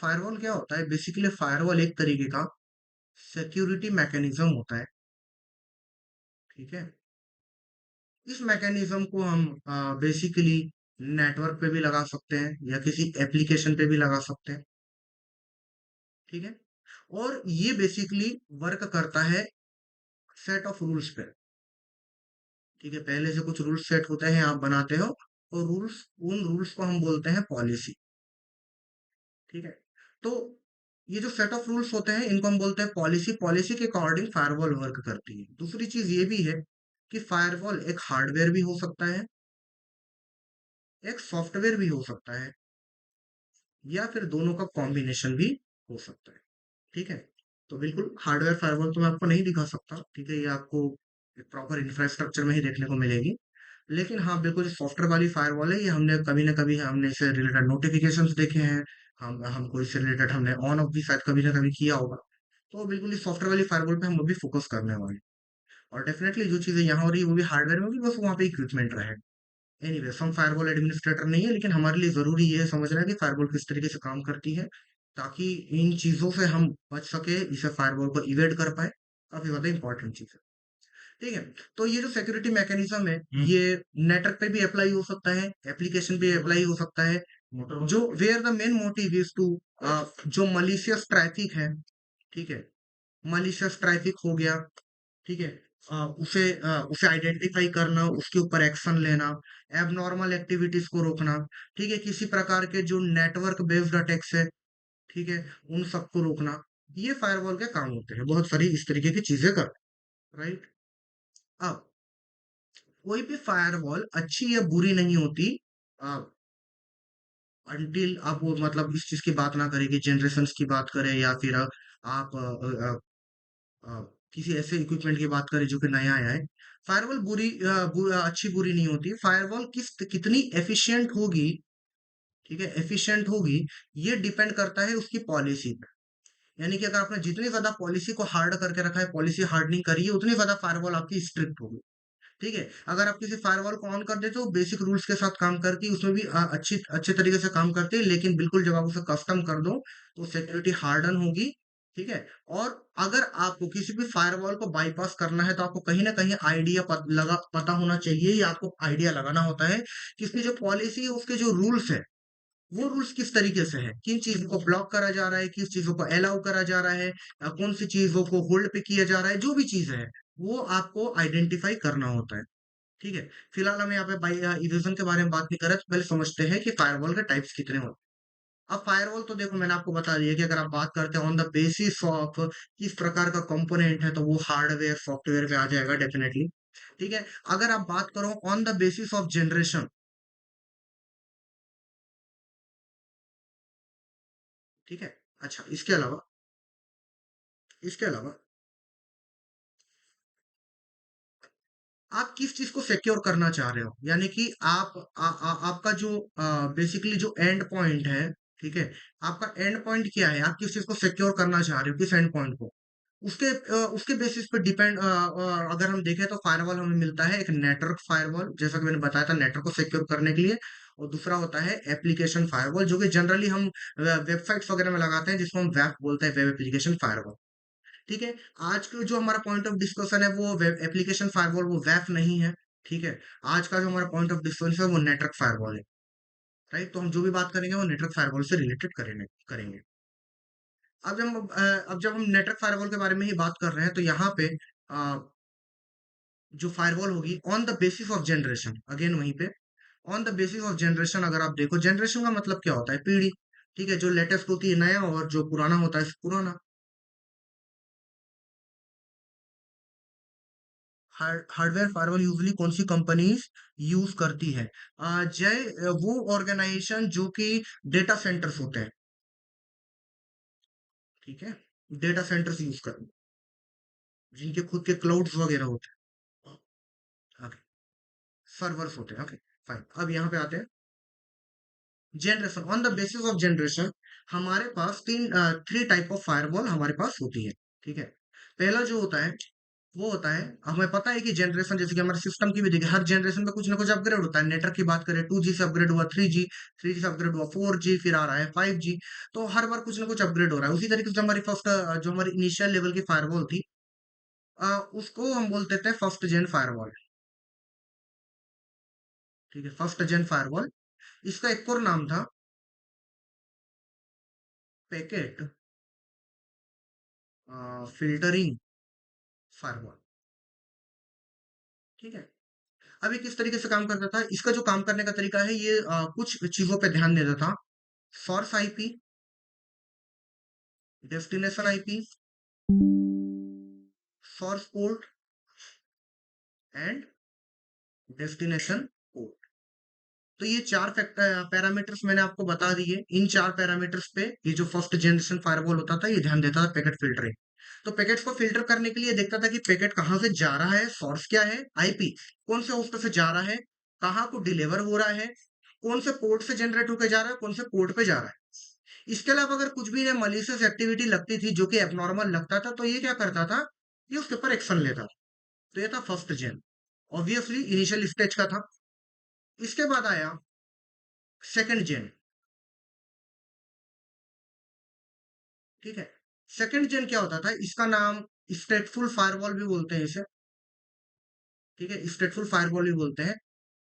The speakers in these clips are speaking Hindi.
अब फायरवॉल क्या होता है? बेसिकली फायरवॉल एक तरीके का सिक्योरिटी मैकेनिज्म होता है, ठीक है? इस मैकेनिज्म को हम बेसिकली नेटवर्क पे भी लगा सकते हैं या किसी एप्लीकेशन पे भी लगा सकते हैं, ठीक है? और ये बेसिकली वर्क करता है सेट ऑफ रूल्स पे, ठीक है? पहले से कुछ रूल्स सेट होते हैं, आप बनाते हो, और उन रूल्स को हम बोलते हैं पॉलिसी, ठीक है? तो ये जो सेट ऑफ रूल्स होते हैं, इनको हम बोलते हैं पॉलिसी। पॉलिसी के अकॉर्डिंग फायरवॉल वर्क करती है। दूसरी चीज ये भी है कि फायरवॉल एक हार्डवेयर भी हो सकता है, एक सॉफ्टवेयर भी हो सकता है, या फिर दोनों का कॉम्बिनेशन भी हो सकता है, ठीक है? तो बिल्कुल हार्डवेयर फायरवॉल तो मैं आपको नहीं दिखा सकता, ठीक है? ये आपको एक प्रॉपर इंफ्रास्ट्रक्चर में ही देखने को मिलेगी। लेकिन हाँ, बिल्कुल जो सॉफ्टवेयर वाली फायरवॉल है, ये हमने कभी ना कभी हमने इससे रिलेटेड नोटिफिकेशंस देखे हैं। हमको इससे रिलेटेड हमने ऑन ऑफ भी शायद कभी ना कभी किया होगा। तो बिल्कुल इस सॉफ्टवेयर वाली फायरवॉल पे हम अभी फोकस करने वाले हैं। और डेफिनेटली जो चीजें यहाँ हो रही है वो भी हार्डवेयर में होगी, बस वहाँ पे इक्विपमेंट रहे। एनीवेज, हम फायरवॉल एडमिनिस्ट्रेटर नहीं है, लेकिन हमारे लिए जरूरी ये है समझना है कि फायरवॉल किस तरीके से काम करती है, ताकि इन चीजों से हम बच सके, इसे फायरवॉल को इवेड कर पाए। काफी ज्यादा इंपॉर्टेंट चीज है, ठीक है? तो ये जो सिक्योरिटी मैकेनिज्म है, ये नेटवर्क पे भी अप्लाई हो सकता है, एप्लीकेशन पे अप्लाई हो सकता है, जो where the main motive is to, जो मलिशियस ट्रैफिक है, ठीक है? मलिशियस ट्रैफिक हो गया, ठीक है? उसे आइडेंटिफाई करना, उसके ऊपर एक्शन लेना, एबनॉर्मल एक्टिविटीज को रोकना, ठीक है? किसी प्रकार के जो नेटवर्क बेस्ड अटैक्स है, ठीक है, उन सबको रोकना, ये फायरवॉल के काम होते हैं। बहुत सारी इस तरीके की चीजें कर, राइट? अब कोई भी फायरवॉल अच्छी या बुरी नहीं होती अनटिल आप वो मतलब इस चीज की बात ना करें कि जनरेशन्स की बात करें, या फिर आप अ, किसी ऐसे इक्विपमेंट की बात करें जो कि नया आया है। फायरवॉल अच्छी बुरी नहीं होती। फायरवॉल कितनी एफिशिएंट होगी, ठीक है, एफिशिएंट होगी, ये डिपेंड करता है उसकी पॉलिसी पे। यानी कि अगर आपने जितनी ज्यादा पॉलिसी को हार्ड करके रखा है, पॉलिसी हार्डनिंग करी है, उतनी ज्यादा फायरवॉल आपकी स्ट्रिक्ट होगी, ठीक है? अगर आप किसी फायरवॉल को ऑन कर देते हो, बेसिक रूल्स के साथ काम करती है, उसमें भी अच्छी अच्छे तरीके से काम करती है, लेकिन बिल्कुल जब आप उसे कस्टम कर दो, तो सिक्योरिटी हार्डन होगी, ठीक है? और अगर आपको किसी भी फायरवॉल को बाईपास करना है, तो आपको कहीं ना कहीं आइडिया पता होना चाहिए, या आपको आइडिया लगाना होता है कि इसकी जो पॉलिसी है, उसके जो रूल्स है, वो रूल्स किस तरीके से है, किन चीजों को ब्लॉक करा जा रहा है, किस चीजों को अलाउ करा जा रहा है, कौन सी चीजों को होल्ड पे किया जा रहा है, जो भी चीज है, वो आपको आइडेंटिफाई करना होता है, ठीक है? फिलहाल हम यहाँ पे बाई इरोजन के बारे में बात नहीं कर रहे, तो पहले समझते हैं कि फायरवॉल के टाइप्स कितने होते हैं। अब फायरवॉल तो देखो मैंने आपको बता दिया कि अगर आप बात करते हैं ऑन द बेसिस ऑफ किस प्रकार का कंपोनेंट है, तो वो हार्डवेयर सॉफ्टवेयर पे आ जाएगा डेफिनेटली, ठीक है? अगर आप बात करो on the basis of generation, ठीक है? अच्छा, इसके अलावा आप किस चीज को सिक्योर करना चाह रहे हो, यानी कि आपका जो बेसिकली जो एंड पॉइंट है, ठीक है? आपका एंड पॉइंट क्या है, आप किस चीज को सिक्योर करना चाह रहे हो, किस एंड पॉइंट को, उसके बेसिस पे डिपेंड। अगर हम देखें तो फायरवॉल हमें मिलता है, एक नेटवर्क फायरवॉल, जैसा कि मैंने बताया था, नेटवर्क को सिक्योर करने के लिए। और दूसरा होता है एप्लीकेशन फायरवॉल, जो कि जनरली हम वेबसाइट्स वगैरह में लगाते हैं, जिसको हम वेब बोलते हैं, वेब एप्लीकेशन फायरवॉल, ठीक है? आज का जो हमारा पॉइंट ऑफ डिस्कशन है, वो वेब एप्लीकेशन फायरवॉल, वो वेब नहीं है, ठीक है? आज का जो हमारा पॉइंट ऑफ डिस्कशन है, वो नेटवर्क फायरवॉल है, राइट? तो हम जो भी बात करेंगे, वो नेटवर्क फायरवॉल से रिलेटेड करेंगे। अब जब हम नेटवर्क फायरवॉल के बारे में ही बात कर रहे हैं, तो यहाँ पे अ, जो फायरवॉल होगी on the basis of generation, again वहीं पे on the basis of generation, अगर आप देखो जनरेशन का मतलब क्या होता है, पीढ़ी, ठीक है? जो लेटेस्ट होती है नया, और जो पुराना होता है पुराना। हार्डवेयर फायरवॉल यूजली कौन सी कंपनीज यूज करती है? वो ऑर्गेनाइजेशन जो कि डेटा सेंटर्स होते हैं, ठीक है? डेटा सेंटर्स यूज कर, जिनके खुद के क्लाउड्स वगैरह होते हैं, ओके, सर्वर्स होते हैं, ओके, फाइन। अब यहाँ पे आते हैं generation, on the basis of generation हमारे पास थ्री टाइप ऑफ फायरवॉल हमारे पास होती है, ठीक है? पहला जो होता है, वो होता है, हमें पता है कि जनरेशन जैसे कि हमारे सिस्टम की भी देखिए, हर जनरेशन में कुछ ना कुछ अपग्रेड होता है। नेटवर्क की बात करें, 2G से अपग्रेड हुआ 3G, 3G से अपग्रेड हुआ 4G, फिर आ रहा है 5G। तो हर बार कुछ ना कुछ अपग्रेड हो रहा है। उसी तरीके से हमारी फर्स्ट जो हमारी इनिशियल लेवल की फायरवॉल थी, उसको हम बोलते थे फर्स्ट जेन फायरवॉल। ठीक है, फर्स्ट जेन फायरवॉल। इसका एक और नाम था पैकेट फिल्टरिंग फायरवॉल। ठीक है। अब ये किस तरीके से काम करता था, इसका जो काम करने का तरीका है, ये कुछ चीजों पे ध्यान देता था। Source IP, destination IP, source port and destination port. तो ये चार फैक्टर पैरामीटर्स मैंने आपको बता दिए। इन चार पैरामीटर्स पे ये जो फर्स्ट जनरेशन फायरवॉल होता था, ये ध्यान देता था पैकेट फिल्टरिंग। तो पैकेट्स को फिल्टर करने के लिए देखता था कि पैकेट कहाँ से जा रहा है, सोर्स क्या है, आईपी कौन से होस्ट से जा रहा है, कहाँ को डिलीवर हो रहा है, कौन से पोर्ट से जनरेट होकर जा रहा है, कौन से पोर्ट पे जा रहा है। इसके अलावा अगर कुछ भी इन्हें मलिशियस एक्टिविटी लगती थी, जो कि एबनॉर्मल लगता था, तो ये क्या करता था, ये उसके ऊपर एक्शन लेता था। तो ये था फर्स्ट जेन, ऑब्वियसली इनिशियल स्टेज का था। इसके बाद आया सेकंड जेन। ठीक है। सेकंड जेन क्या होता था, इसका नाम स्टेटफुल फायरवॉल भी बोलते हैं इसे। ठीक है, स्टेटफुल फायरवॉल भी बोलते हैं।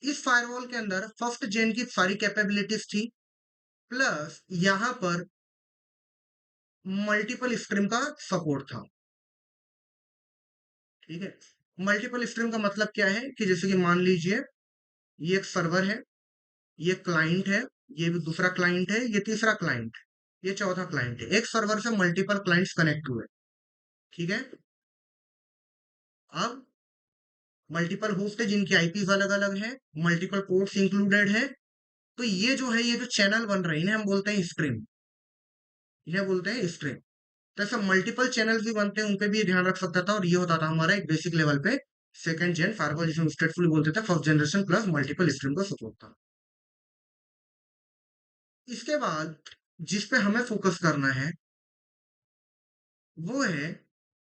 इस फायरवॉल के अंदर फर्स्ट जेन की सारी कैपेबिलिटीज थी, प्लस यहां पर मल्टीपल स्ट्रीम का सपोर्ट था। ठीक है। मल्टीपल स्ट्रीम का मतलब क्या है कि जैसे कि मान लीजिए, ये एक सर्वर है, ये क्लाइंट है, ये भी दूसरा क्लाइंट है, ये तीसरा क्लाइंट, ये चौथा क्लाइंट है। एक सर्वर से मल्टीपल क्लाइंट्स कनेक्ट हुए। ठीक है। अब मल्टीपल होस्ट है जिनकी आईपीज अलग अलग है, मल्टीपल पोर्ट्स इंक्लूडेड है। तो ये जो है, ये जो चैनल बन रहे हैं, इन्हें हम बोलते हैं स्ट्रीम। इन्हें बोलते हैं स्ट्रीम। तो ऐसे मल्टीपल चैनल्स भी बनते हैं, उनपे भी ये ध्यान रख सकता था। और ये होता था हमारा एक बेसिक लेवल पे सेकंड जेन फायरवॉल, जिसमें स्टेटफुल बोलते थे, first generation plus multiple stream का सपोर्ट था। इसके बाद जिस पे हमें फोकस करना है, वो है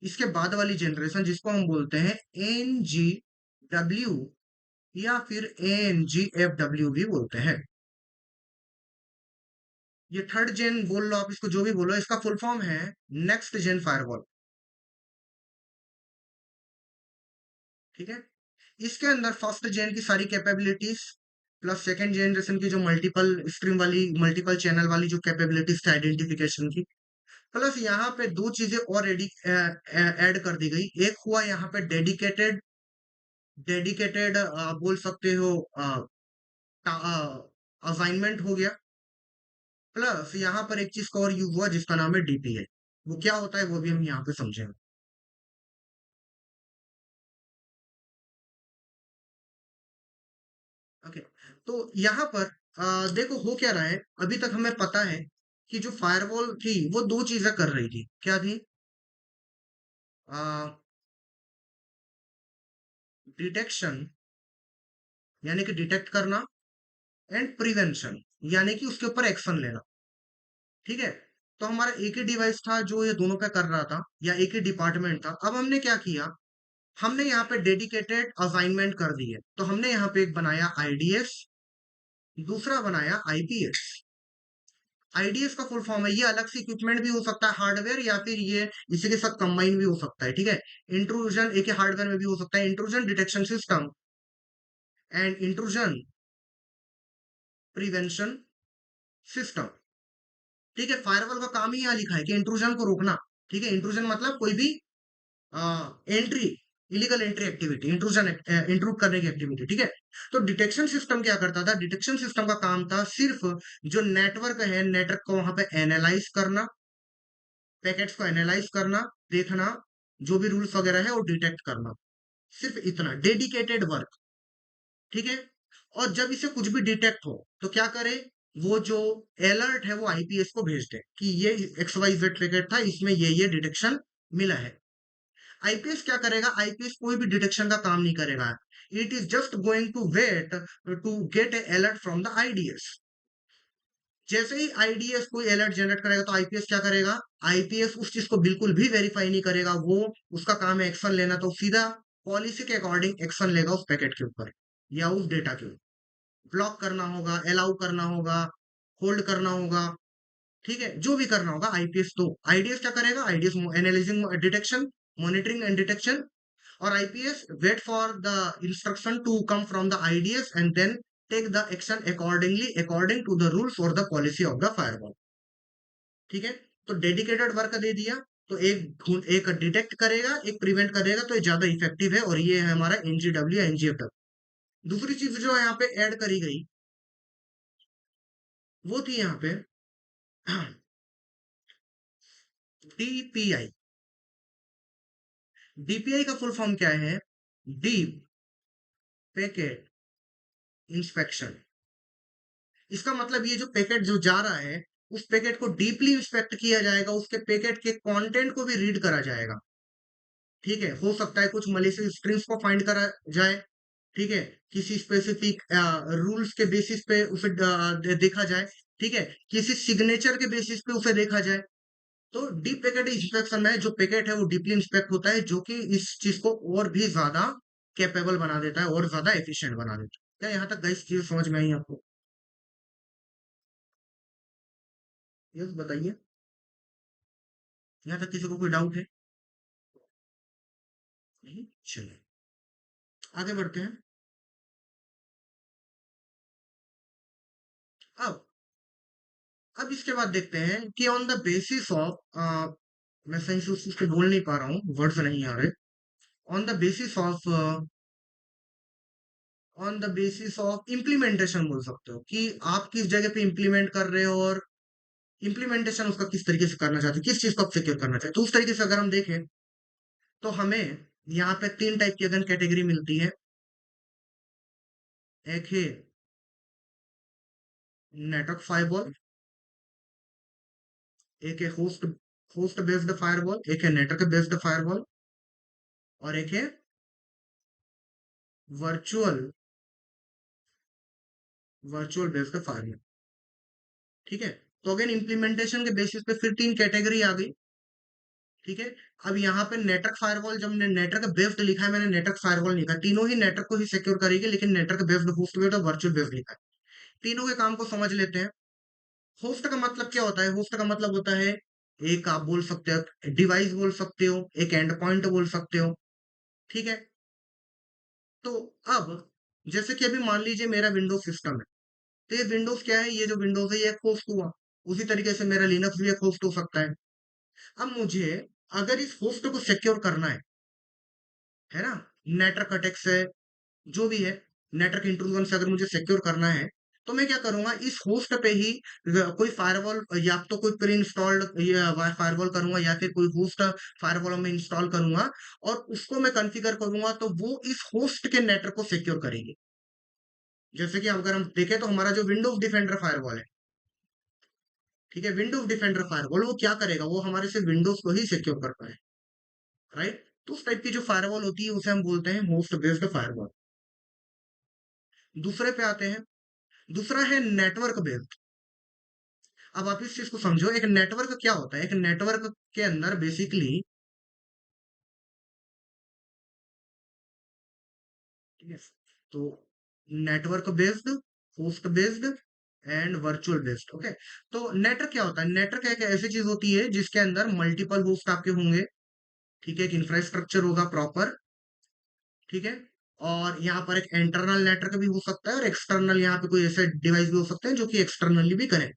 इसके बाद वाली जनरेशन, जिसको हम बोलते हैं NGW, या फिर NGFW भी बोलते हैं। ये थर्ड जेन बोल लो, आप इसको जो भी बोलो, इसका फुल फॉर्म है नेक्स्ट जेन फायरवॉल। ठीक है। इसके अंदर फर्स्ट जेन की सारी कैपेबिलिटीज, प्लस सेकंड जनरेशन की जो मल्टीपल स्ट्रीम वाली, मल्टीपल चैनल वाली जो कैपेबिलिटीज थी आइडेंटिफिकेशन की, प्लस यहाँ पे दो चीजें और ऐड कर दी गई। एक हुआ यहाँ पे डेडिकेटेड, डेडिकेटेड बोल सकते हो असाइनमेंट हो गया। प्लस यहाँ पर एक चीज का और यूज हुआ जिसका नाम है DPA। वो क्या होता है वो भी हम यहाँ पे समझेंगे। ओके। तो यहाँ पर देखो हो क्या रहा है। अभी तक हमें पता है कि जो फायरवॉल थी वो दो चीजें कर रही थी। क्या थी? डिटेक्शन, यानी कि डिटेक्ट करना, एंड प्रिवेंशन, यानी कि उसके ऊपर एक्शन लेना। ठीक है। तो हमारा एक ही डिवाइस था जो ये दोनों पे कर रहा था, या एक ही डिपार्टमेंट था। अब हमने क्या किया, हमने यहाँ पे डेडिकेटेड असाइनमेंट कर दी है। तो हमने यहाँ पे एक बनाया IDS, दूसरा बनाया IPS। आईडीएस का फुल फॉर्म है, ये अलग से इक्विपमेंट भी हो सकता है हार्डवेयर, या फिर ये इसी के साथ कंबाइन भी हो सकता है। ठीक है। इंट्रूजन एक ही हार्डवेयर में भी हो सकता है, intrusion detection system and intrusion prevention system. ठीक है। फायरवॉल का काम ही यहाँ लिखा है कि इंट्रूजन को रोकना। ठीक है। इंट्रूजन मतलब कोई भी entry, illegal entry activity, intrusion, intrude करने की एक्टिविटी। ठीक है। तो डिटेक्शन सिस्टम क्या करता था, डिटेक्शन सिस्टम का काम था सिर्फ जो नेटवर्क है, नेटवर्क को वहां पे एनालाइज करना, पैकेट्स को एनालाइज करना, देखना, जो भी रूल्स वगैरह है वो डिटेक्ट करना। सिर्फ इतना डेडिकेटेड वर्क। ठीक है। और जब इसे कुछ भी डिटेक्ट हो तो क्या करे, वो जो अलर्ट है वो आईपीएस को भेज दे कि ये XYZ पैकेट था, इसमें ये डिटेक्शन मिला है। आईपीएस क्या करेगा, आईपीएस कोई भी डिटेक्शन का काम नहीं करेगा। It is just going to wait to get a alert from the IDS. जैसे ही आईडीएस कोई अलर्ट जनरेट करेगा तो आईपीएस क्या करेगा? आईपीएस उस चीज को बिल्कुल भी वेरीफाई नहीं करेगा, वो उसका काम है एक्शन लेना, तो सीधा पॉलिसी के अकॉर्डिंग एक्शन लेगा उस पैकेट के ऊपर या उस डेटा के ऊपर। ब्लॉक करना होगा, अलाउ करना होगा, होल्ड करना होगा, ठीक है, जो भी करना होगा आईपीएस। तो आईडीएस क्या करेगा? IDS analysing detection, monitoring and detection, और IPS wait for the instruction to come from the IDS and then take the action accordingly according to the rules और the policy of the firewall. ठीक है, तो डेडिकेटेड वर्क दे दिया, तो एक डिटेक्ट करेगा, एक प्रिवेंट करेगा, तो ये ज्यादा इफेक्टिव है, और ये है हमारा एनजीडब्ल्यू एनजीएफडब्ल्यू। दूसरी चीज जो यहाँ पे ऐड करी गई वो थी यहाँ पे डीपीआई। डीपीआई का फुल फॉर्म क्या है? Deep packet inspection. इसका मतलब ये जो पैकेट जो जा रहा है, उस पैकेट को डीपली इंस्पेक्ट किया जाएगा, उसके पैकेट के कंटेंट को भी रीड करा जाएगा। ठीक है, हो सकता है कुछ मलिशियस स्ट्रिंग्स को फाइंड करा जाए, ठीक है, किसी स्पेसिफिक रूल्स के बेसिस पे उसे देखा जाए, ठीक है, किसी सिग्नेचर के बेसिस पे उसे देखा जाए। तो डीप पैकेट इंस्पेक्शन में जो पैकेट है वो डीपली इंस्पेक्ट होता है, जो कि इस चीज को और भी ज्यादा कैपेबल बना देता है और ज्यादा एफिशिएंट बना देता है। क्या यहाँ तक गई चीज समझ में आई आपको? यस, बताइए। यहाँ तक किसी को कोई डाउट है? नहीं, चलिए आगे बढ़ते हैं। अब अब इसके बाद देखते हैं कि ऑन द बेसिस ऑफ, मैं सही से उस चीज को बोल नहीं पा रहा हूँ, वर्ड्स नहीं आ रहे। On the basis of on the basis of implementation बोल सकते हो कि आप किस जगह पे इम्प्लीमेंट कर रहे हो, और इम्प्लीमेंटेशन उसका किस तरीके से करना चाहते हो, किस चीज को आप सिक्योर करना चाहते हो। तो उस तरीके से अगर हम देखें तो हमें यहाँ पे तीन टाइप की अगेन कैटेगरी मिलती है। एक है नेटवर्क फायरवॉल, एक है होस्ट होस्ट बेस्ड फायरवॉल, एक है नेटवर्क बेस्ड फायरवॉल, और एक है वर्चुअल वर्चुअल बेस्ड फायरवॉल। ठीक है, तो अगेन इम्प्लीमेंटेशन के बेसिस पे फिर तीन कैटेगरी आ गई। ठीक है, अब यहाँ पे नेटवर्क फायरवॉल, जब मैंने नेटवर्क बेस्ड लिखा है, मैंने नेटवर्क फायरवॉल लिखा है, तीनों ही नेटवर्क को ही सिक्योर करेगी, लेकिन नेटवर्क बेस्ड, होस्ट बेस्ड और वर्चुअल बेस्ड लिखा है। तीनों के काम को समझ लेते हैं। होस्ट का मतलब क्या होता है? होस्ट का मतलब होता है, एक आप बोल सकते हो डिवाइस बोल सकते हो, एक एंड पॉइंट बोल सकते हो। ठीक है, तो अब जैसे कि अभी मान लीजिए मेरा विंडोज सिस्टम है, तो ये विंडोज क्या है? ये जो विंडोज है ये एक होस्ट हुआ। उसी तरीके से मेरा लिनक्स भी एक होस्ट हो सकता है। अब मुझे अगर इस होस्ट को सिक्योर करना है ना, नेटवर्क अटैक से, जो भी है, नेटवर्क इंट्रूजन से अगर मुझे सिक्योर करना है, तो मैं क्या करूंगा? इस होस्ट पे ही कोई फायरवॉल, या तो कोई प्री इंस्टॉल्ड फायरवॉल करूंगा, या फिर कोई होस्ट फायरवॉल में इंस्टॉल करूंगा, और उसको मैं कॉन्फ़िगर करूंगा, तो वो इस होस्ट के नेटवर्क को सिक्योर करेगी। जैसे कि अगर हम देखें तो हमारा जो विंडोज डिफेंडर फायरवॉल है, ठीक है, विंडोज डिफेंडर फायरवॉल वो क्या करेगा? वो हमारे सिर्फ विंडोज को ही सिक्योर करता है, राइट? तो उस टाइप की जो फायरवॉल होती है उसे हम बोलते हैं होस्ट बेस्ड फायरवॉल। दूसरे पे आते हैं। दूसरा है नेटवर्क बेस्ड। अब आप इस चीज को समझो, एक नेटवर्क क्या होता है? एक नेटवर्क के अंदर बेसिकली, ठीक है, तो network based, host based and virtual based. Okay, तो नेटवर्क क्या होता है? नेटवर्क एक ऐसी चीज होती है जिसके अंदर मल्टीपल होस्ट आपके होंगे, ठीक है, एक इंफ्रास्ट्रक्चर होगा प्रॉपर, ठीक है, और यहाँ पर एक इंटरनल नेटवर्क भी हो सकता है, और एक्सटर्नल यहाँ पे कोई ऐसे डिवाइस भी हो सकते हैं जो कि एक्सटर्नली भी कनेक्ट।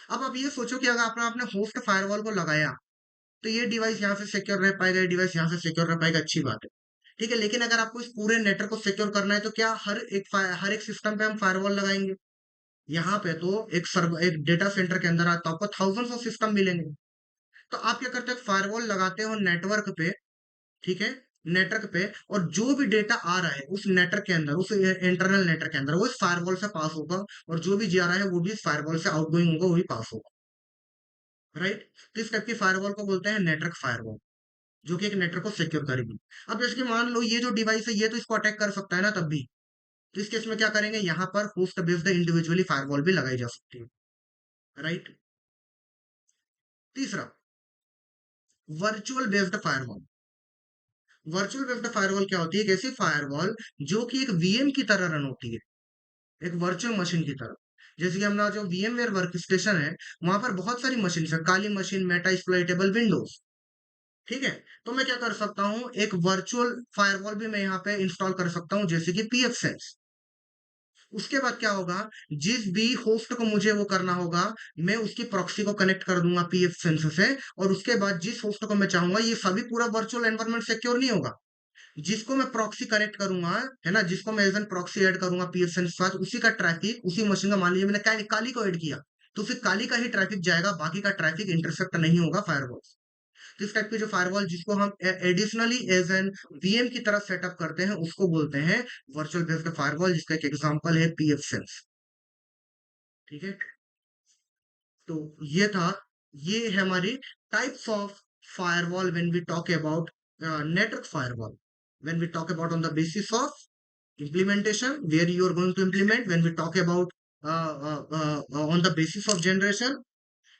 अब आप ये सोचो कि अगर आपने आपने होस्ट फायरवॉल को लगाया, तो ये डिवाइस यहाँ से सिक्योर रह पाएगा, ये डिवाइस यहाँ से सिक्योर रह पाएगा, अच्छी बात है। ठीक है, लेकिन अगर आपको इस पूरे नेटवर्क को सिक्योर करना है, तो क्या हर एक सिस्टम पे हम फायरवॉल लगाएंगे? यहाँ पे तो एक डेटा सेंटर के अंदर तो आपको थाउजेंड्स ऑफ सिस्टम मिलेंगे। तो आप क्या करते हो? फायरवॉल लगाते हो नेटवर्क पे, ठीक है, नेटवर्क पे, और जो भी डेटा आ रहा है उस नेटवर्क के अंदर, उस इंटरनल नेटवर्क के अंदर, वो इस फायरवॉल से पास होगा, और जो भी जा रहा है वो भी इस फायरवॉल से आउटगोइंग होगा, वो भी पास होगा, राइट? तो इस टाइप की फायरवॉल को बोलते हैं नेटवर्क फायरवॉल, जो कि एक नेटवर्क को सिक्योर करेगी। अब जैसे कि मान लो ये जो डिवाइस है ये तो इसको अटैक कर सकता है ना तब भी, तो इस केस में क्या करेंगे? यहाँ पर होस्ट बेस्ड इंडिविजुअली फायरवॉल भी लगाई जा सकती है। राइट। तीसरा, virtual based firewall. Virtual based firewall क्या होती है? एक ऐसी फायरवॉल जो कि एक वीएम की तरह रन होती है, एक वर्चुअल मशीन की तरह। जैसे कि हमारा जो VMware वर्क स्टेशन है, वहां पर बहुत सारी मशीन है, काली मशीन, मेटा एक्सप्लॉइटेबल विंडोज। ठीक है। तो मैं क्या कर सकता हूँ, एक वर्चुअल फायरवॉल भी मैं यहाँ पे इंस्टॉल कर सकता हूँ, जैसे कि पीएफ सेंस। उसके बाद क्या होगा, जिस भी होस्ट को मुझे वो करना होगा, मैं उसकी प्रॉक्सी को कनेक्ट कर दूंगा पीएफ सेंस से। और उसके बाद जिस होस्ट को मैं चाहूंगा, ये सभी पूरा वर्चुअल एनवायरनमेंट सिक्योर नहीं होगा। जिसको मैं प्रॉक्सी कनेक्ट करूंगा, है ना, जिसको मैं एज एन प्रॉक्सी ऐड करूंगा पीएसएन के साथ, उसी का ट्रैफिक उसी मशीन का, मान लीजिए मैंने काली को ऐड किया, तो सिर्फ काली का ही ट्रैफिक जाएगा, बाकी का ट्रैफिक इंटरसेप्ट नहीं होगा फायरवॉल। तो इस टाइप की जो फायरवॉल जिसको हम एडिशनली एज एन वीएम की तरह सेटअप करते हैं, उसको बोलते हैं वर्चुअल बेस्ड फायरवॉल, जिसका एक एग्जांपल है पीएफ सेंस। ठीक है। तो ये था, ये है हमारी types of firewall when we talk about network firewall, when we talk about on the basis of implementation, where you are going to implement, when we talk about on the basis of generation,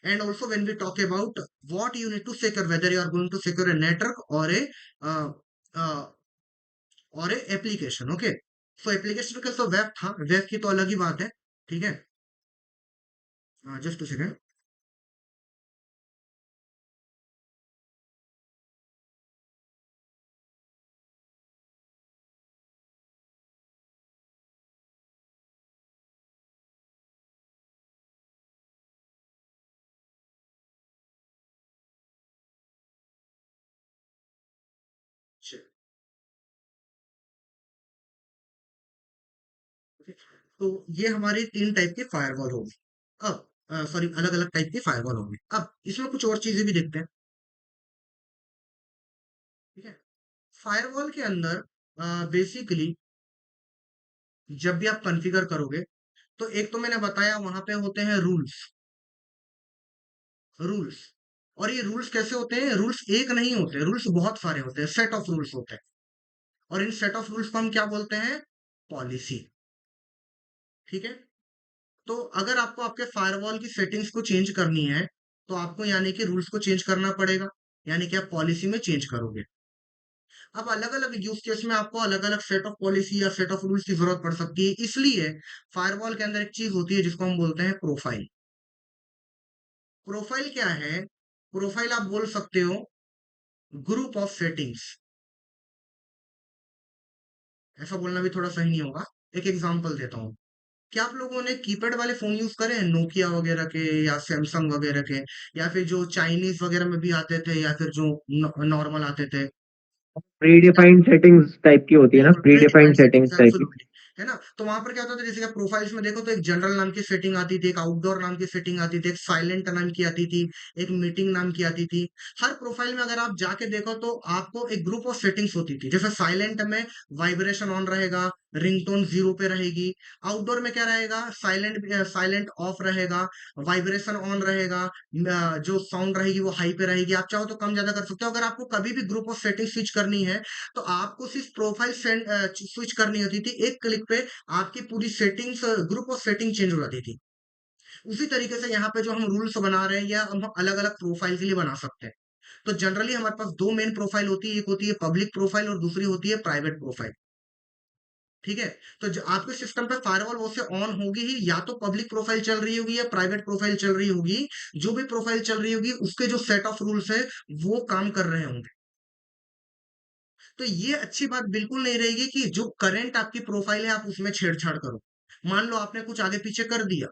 and also when we talk about what you need to secure, whether you are going to secure a network uh, uh, or a application. Okay, so application का तो वेब था, वेब की तो अलग ही बात है। ठीक है। Just two second. तो ये हमारी तीन टाइप की फायरवॉल होगी। अब सॉरी, अलग अलग टाइप की फायरवॉल होगी। अब इसमें कुछ और चीजें भी देखते हैं। ठीक है। फायरवॉल के अंदर बेसिकली जब भी आप कॉन्फ़िगर करोगे, तो एक तो मैंने बताया वहां पे होते हैं रूल्स। रूल्स। और ये रूल्स कैसे होते हैं? रूल्स एक नहीं होते, रूल्स बहुत सारे होते हैं, सेट ऑफ रूल्स होते हैं। और इन सेट ऑफ रूल्स को हम क्या बोलते हैं? पॉलिसी। ठीक है। तो अगर आपको आपके फायरवॉल की सेटिंग्स को चेंज करनी है, तो आपको यानी कि रूल्स को चेंज करना पड़ेगा, यानी कि आप पॉलिसी में चेंज करोगे। अब अलग अलग यूज केस में आपको अलग अलग सेट ऑफ पॉलिसी या सेट ऑफ रूल्स की जरूरत पड़ सकती है, इसलिए फायरवॉल के अंदर एक चीज होती है जिसको हम बोलते हैं प्रोफाइल। प्रोफाइल क्या है? प्रोफाइल आप बोल सकते हो ग्रुप ऑफ सेटिंग्स। ऐसा बोलना भी थोड़ा सही नहीं होगा। एक एग्जांपल देता हूँ। क्या आप लोगों ने कीपैड वाले फोन यूज करे हैं, नोकिया वगैरह के या सैमसंग वगैरह के, या फिर जो चाइनीज वगैरह में भी आते थे, या फिर जो नॉर्मल आते थे? प्री डिफाइंड सेटिंग्स टाइप की होती है ना, बिल्कुल, pre pre defined defined settings, settings type की। एब्सोल्युटली। है ना? तो वहां पर क्या होता था, जैसे कि प्रोफाइल्स में देखो तो एक जनरल नाम की सेटिंग आती थी, एक आउटडोर नाम की सेटिंग आती थी, एक साइलेंट नाम की आती थी, एक मीटिंग नाम की आती थी। हर प्रोफाइल में अगर आप जाके देखो तो आपको एक ग्रुप ऑफ सेटिंग्स होती थी। जैसे साइलेंट में वाइब्रेशन ऑन रहेगा, रिंगटोन 0 पे रहेगी। आउटडोर में क्या रहेगा? साइलेंट, साइलेंट ऑफ रहेगा, वाइब्रेशन ऑन रहेगा, जो साउंड रहेगी वो हाई पे रहेगी। आप चाहो तो कम ज्यादा कर सकते हो। अगर आपको कभी भी ग्रुप ऑफ सेटिंग स्विच करनी है, तो आपको सिर्फ प्रोफाइल स्विच करनी होती थी, एक क्लिक पे आपकी पूरी settings, group of setting change हो जाती थी। उसी तरीके से यहाँ पे जो हम रूल्स बना रहे हैं, या हम अलग अलग प्रोफाइल के लिए बना सकते हैं। तो जनरली हमारे पास दो मेन प्रोफाइल होती है, एक होती है पब्लिक प्रोफाइल और दूसरी होती है प्राइवेट प्रोफाइल। ठीक है। तो जो आपके सिस्टम पे फायरवॉल वो से ऑन होगी ही, या तो पब्लिक प्रोफाइल चल रही होगी या प्राइवेट प्रोफाइल चल रही होगी। जो भी प्रोफाइल चल रही होगी, उसके जो सेट ऑफ रूल्स है वो काम कर रहे होंगे। तो ये अच्छी बात बिल्कुल नहीं रहेगी कि जो करंट आपकी प्रोफाइल है आप उसमें छेड़छाड़ करो। मान लो आपने कुछ आगे पीछे कर दिया,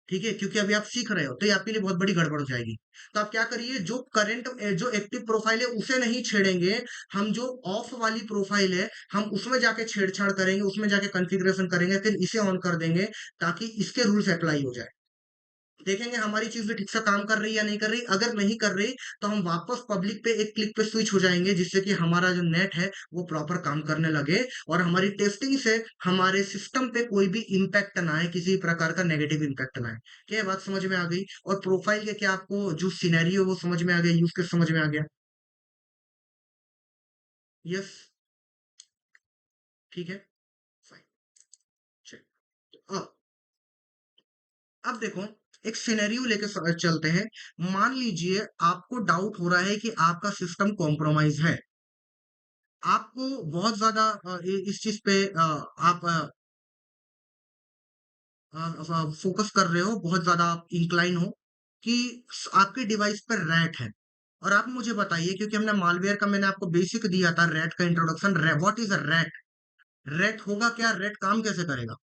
ठीक है, क्योंकि अभी आप सीख रहे हो, तो ये आपके लिए बहुत बड़ी गड़बड़ हो जाएगी। तो आप क्या करिए, जो करंट, जो एक्टिव प्रोफाइल है उसे नहीं छेड़ेंगे। हम जो ऑफ वाली प्रोफाइल है, हम उसमें जाके छेड़छाड़ करेंगे, उसमें जाके कॉन्फ़िगरेशन करेंगे, फिर इसे ऑन कर देंगे, ताकि इसके रूल्स अप्लाई हो जाए। देखेंगे हमारी चीज भी ठीक से काम कर रही है या नहीं कर रही। अगर नहीं कर रही, तो हम वापस पब्लिक पे एक क्लिक पे स्विच हो जाएंगे, जिससे कि हमारा जो नेट है वो प्रॉपर काम करने लगे, और हमारी टेस्टिंग से हमारे सिस्टम पे कोई भी इम्पैक्ट ना आए, किसी प्रकार का नेगेटिव इम्पैक्ट ना आए। क्या ये बात समझ में आ गई? और प्रोफाइल के क्या आपको जो सिनेरियो वो समझ में आ गया, यूज केस समझ में आ गया? यस। ठीक है। फाइन। चलिए। अब देखो, एक सिनेरियो लेके चलते हैं। मान लीजिए आपको डाउट हो रहा है कि आपका सिस्टम कॉम्प्रोमाइज है। आपको बहुत ज्यादा इस चीज पे आप फोकस कर रहे हो, बहुत ज्यादा आप इंक्लाइन हो कि आपके डिवाइस पर रैट है। और आप मुझे बताइए, क्योंकि हमने मालवेयर का मैंने आपको बेसिक दिया था, रैट का introduction. What is a rat? Rat होगा क्या? रैट काम कैसे करेगा?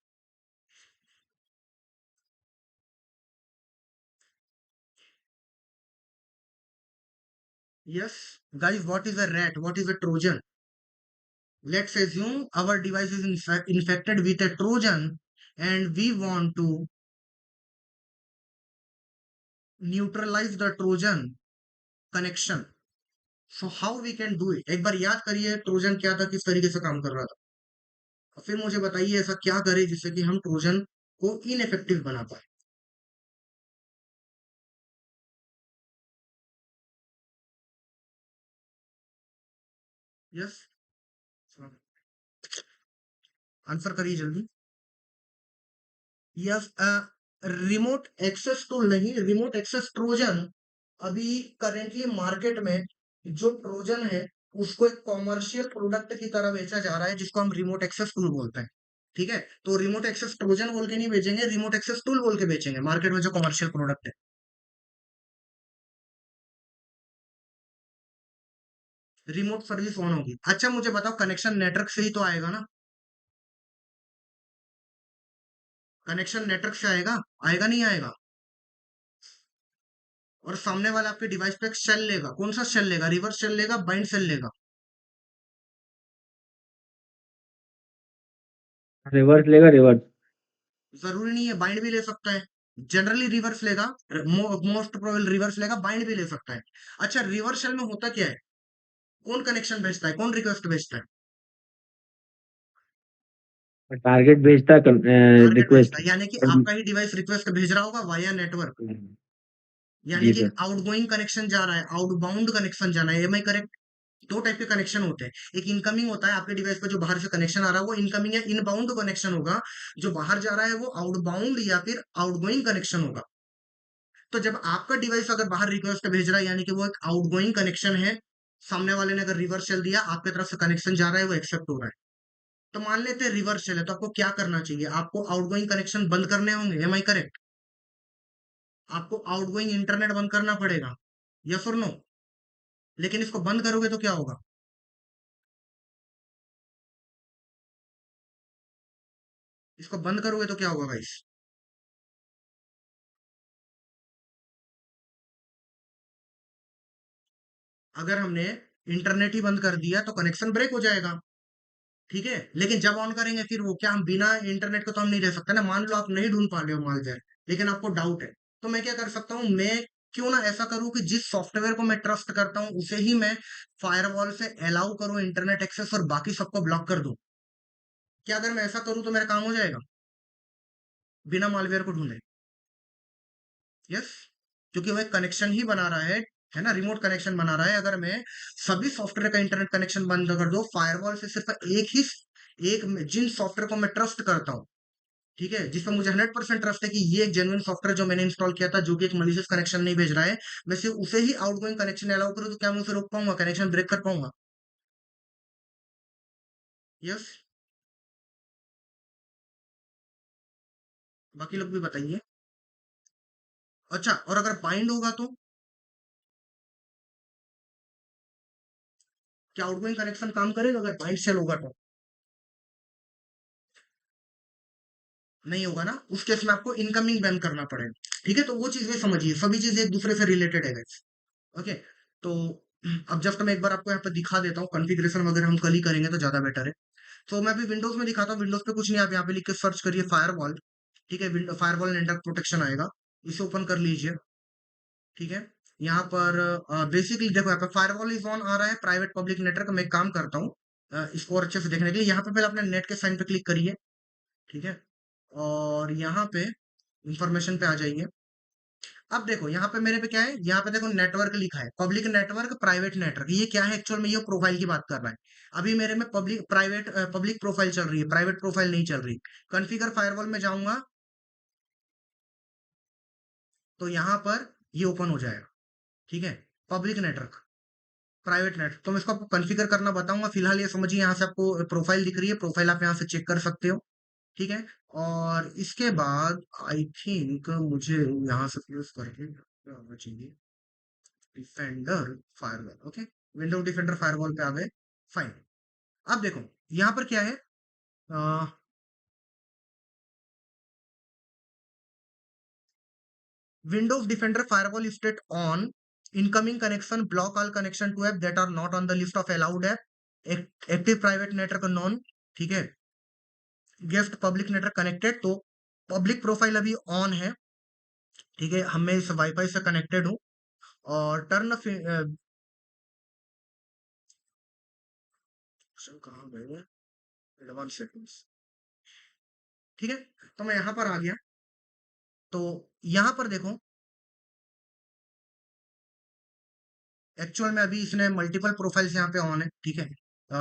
Yes guys, what is a rat? What is a Trojan? Let's assume our device is infected with a Trojan and we want to neutralize the Trojan connection. So how we can do it? एक बार याद करिए ट्रोजन क्या था, किस तरीके से काम कर रहा था, और फिर मुझे बताइए ऐसा क्या करें जिससे कि हम ट्रोजन को इनइफेक्टिव बना पाए। यस, आंसर करिए जल्दी। यस, रिमोट एक्सेस टूल नहीं, रिमोट एक्सेस ट्रोजन। अभी करेंटली मार्केट में जो ट्रोजन है उसको एक कॉमर्शियल प्रोडक्ट की तरह बेचा जा रहा है, जिसको हम रिमोट एक्सेस टूल बोलते हैं। ठीक है, तो रिमोट एक्सेस ट्रोजन बोल के नहीं बेचेंगे, रिमोट एक्सेस टूल बोल के बेचेंगे मार्केट में जो कमर्शियल प्रोडक्ट है। रिमोट सर्विस ऑन होगी। अच्छा मुझे बताओ, कनेक्शन नेटवर्क से ही तो आएगा ना? कनेक्शन नेटवर्क से आएगा, आएगा नहीं आएगा? और सामने वाला आपके डिवाइस पे एक शेल लेगा, कौन सा शेल लेगा? रिवर्स शेल लेगा, बाइंड शेल लेगा? रिवर्स लेगा, रिवर्स। जरूरी नहीं है, बाइंड भी ले सकता है। जनरली रिवर्स लेगा, मोस्ट प्रोबेबल रिवर्स लेगा, बाइंड भी ले सकता है। अच्छा, रिवर्स शेल में होता क्या है? कौन कनेक्शन भेजता है, कौन रिक्वेस्ट भेजता है? टारगेट भेजता है टारगेट भेजता रिक्वेस्ट। है, यानी कि आपका ही डिवाइस रिक्वेस्ट भेज रहा होगा वाया नेटवर्क। यानी जी कि सर। आउटगोइंग कनेक्शन जा रहा है, आउटबाउंड कनेक्शन जाना है। Am I correct? दो टाइप के कनेक्शन होते हैं, एक इनकमिंग होता है, आपके डिवाइस पे जो बाहर से कनेक्शन आ रहा है वो इनकमिंग या इनबाउंड कनेक्शन होगा। जो बाहर जा रहा है वो आउटबाउंड या फिर आउटगोइंग कनेक्शन होगा। तो जब आपका डिवाइस अगर बाहर रिक्वेस्ट भेज रहा है, यानी कि वो एक आउटगोइंग कनेक्शन है। सामने वाले ने अगर रिवर्स चल दिया, आपकी तरफ से कनेक्शन जा रहा है, वो एक्सेप्ट हो रहा है। तो मान लेते हैं रिवर्स चले, तो आपको क्या करना चाहिए? आपको आउटगोइंग कनेक्शन बंद करने होंगे। Am I correct? आपको आउटगोइंग इंटरनेट बंद करना पड़ेगा। यस और नो? लेकिन इसको बंद करोगे तो क्या होगा? इसको बंद करोगे तो क्या होगा गाइस? अगर हमने इंटरनेट ही बंद कर दिया तो कनेक्शन ब्रेक हो जाएगा। ठीक है, लेकिन जब ऑन करेंगे फिर वो क्या, हम बिना इंटरनेट को तो हम नहीं रह सकते ना। मान लो आप नहीं ढूंढ पा रहे हो मालवेयर, लेकिन आपको डाउट है, तो मैं क्या कर सकता हूँ? मैं क्यों ना ऐसा करूँ कि जिस सॉफ्टवेयर को मैं ट्रस्ट करता हूँ उसे ही मैं फायरवॉल से अलाउ करूँ इंटरनेट एक्सेस, और बाकी सबको ब्लॉक कर दूं। क्या अगर मैं ऐसा करूँ तो मेरा काम हो जाएगा बिना मालवेयर को ढूंढे? यस, क्योंकि वो एक कनेक्शन ही बना रहा है ना, रिमोट कनेक्शन बना रहा है। अगर मैं सभी सॉफ्टवेयर का इंटरनेट कनेक्शन बंद कर दो फायरवॉल से, सिर्फ जिन सॉफ्टवेयर को मैं ट्रस्ट करता हूँ, ठीक है, जिस पर मुझे 100% ट्रस्ट है कि ये एक जेन्युइन सॉफ्टवेयर जो मैंने इंस्टॉल किया था, जो कि एक मलिशियस कनेक्शन नहीं भेज रहा है, मैं सिर्फ उसे ही आउटगोइंग कनेक्शन अलाउ करूँ, तो क्या मैं उसे रोक पाऊंगा, कनेक्शन ब्रेक कर पाऊंगा? यस। बाकी लोग भी बताइए। अच्छा, और अगर बाइंड होगा तो? क्या आउटगोइंग कनेक्शन काम करेगा अगर बाइंड सेल होगा तो? नहीं होगा ना, उस केस में आपको इनकमिंग बैन करना पड़ेगा। ठीक है, तो वो चीजें समझिए, सभी चीजें एक दूसरे से रिलेटेड है guys। ओके, तो अब जस्ट मैं एक बार आपको यहाँ पे दिखा देता हूँ, कॉन्फ़िगरेशन वगैरह हम कल ही करेंगे तो ज्यादा बेटर है। तो मैं अभी विंडोज में दिखाता हूँ। विंडोज पे कुछ नहीं, आप यहाँ पे लिख के सर्च करिए फायरवॉल। ठीक है, विंडो फायरवॉल नेटवर्क प्रोटेक्शन आएगा, इसे ओपन कर लीजिए। ठीक है, यहाँ पर बेसिकली देखो, यहाँ पे फायरवॉल इज ऑन आ रहा है, प्राइवेट पब्लिक नेटवर्क। मैं एक काम करता हूँ, इसको और अच्छे से देखने के लिए यहाँ पे पहले अपने नेट के साइन पे क्लिक करिए। ठीक है, और यहाँ पे इंफॉर्मेशन पे आ जाइए। अब देखो यहाँ पे मेरे पे क्या है, यहाँ पे देखो नेटवर्क लिखा है, पब्लिक नेटवर्क, प्राइवेट नेटवर्क। ये क्या है एक्चुअल में? ये प्रोफाइल की बात कर रहा है। अभी मेरे में पब्लिक प्रोफाइल चल रही है, प्राइवेट प्रोफाइल नहीं चल रही। कॉन्फ़िगर फायरवॉल में जाऊंगा। तो यहाँ पर ये ओपन हो जाएगा, ठीक है। पब्लिक नेटवर्क, प्राइवेट नेटवर्क, तो मैं इसको आपको कॉन्फ़िगर करना बताऊंगा। फिलहाल ये समझिए, यहाँ से आपको प्रोफाइल दिख रही है, प्रोफाइल आप यहाँ से चेक कर सकते हो, ठीक है। और इसके बाद आई थिंक मुझे यहाँ से क्लोज करके क्या होना चाहिए, defender firewall, okay. Window defender firewall पे आ गए, फाइन। अब देखो यहाँ पर क्या है, Windows defender firewall state on, incoming connection block all connection to app that are not on the list of allowed app, active private network none, ठीक है। गेस्ट पब्लिक नेटवर्क कनेक्टेड, तो पब्लिक प्रोफाइल अभी ऑन है, ठीक है। हम मैं इस वाईफाई से कनेक्टेड हूँ। और टर्न कहाँ गए, एडवांस सेटिंग्स, ठीक है। तो मैं यहाँ पर आ गया, तो यहाँ पर देखो, एक्चुअल में अभी इसने मल्टीपल प्रोफाइल्स यहाँ पे ऑन है, ठीक है।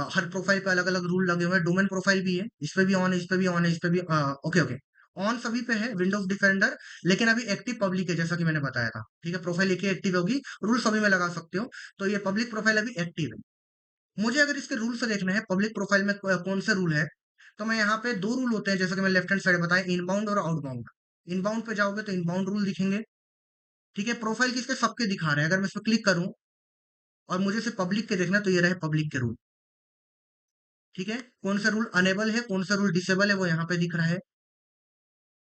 हर प्रोफाइल पे अलग अलग रूल लगे हुए हैं, डोमेन प्रोफाइल भी है, इस पे भी ऑन है, इस पे भी ऑन है, इस पे भी, ओके ओके, ऑन सभी पे है विंडोज डिफेंडर। लेकिन अभी एक्टिव पब्लिक है, जैसा कि मैंने बताया था, ठीक है। प्रोफाइल एक ही एक्टिव होगी, रूल सभी में लगा सकते हो। तो ये पब्लिक प्रोफाइल अभी एक्टिव है। मुझे अगर इसके रूल से देखना है पब्लिक प्रोफाइल में कौन से रूल है, तो मैं यहाँ पे दो रूल होते हैं, जैसा कि मैं लेफ्ट हैंड साइड बताया, इनबाउंड और आउटबाउंड। इनबाउंड पे जाओगे तो इनबाउंड रूल दिखेंगे, ठीक है। प्रोफाइल किसके, सबके दिखा रहे हैं। अगर मैं इस पर क्लिक करूं और मुझे सिर्फ पब्लिक के देखना है, तो ये रहे पब्लिक के रूल, ठीक है। कौन सा रूल अनेबल है, कौन सा रूल डिसेबल है, वो यहाँ पे दिख रहा है,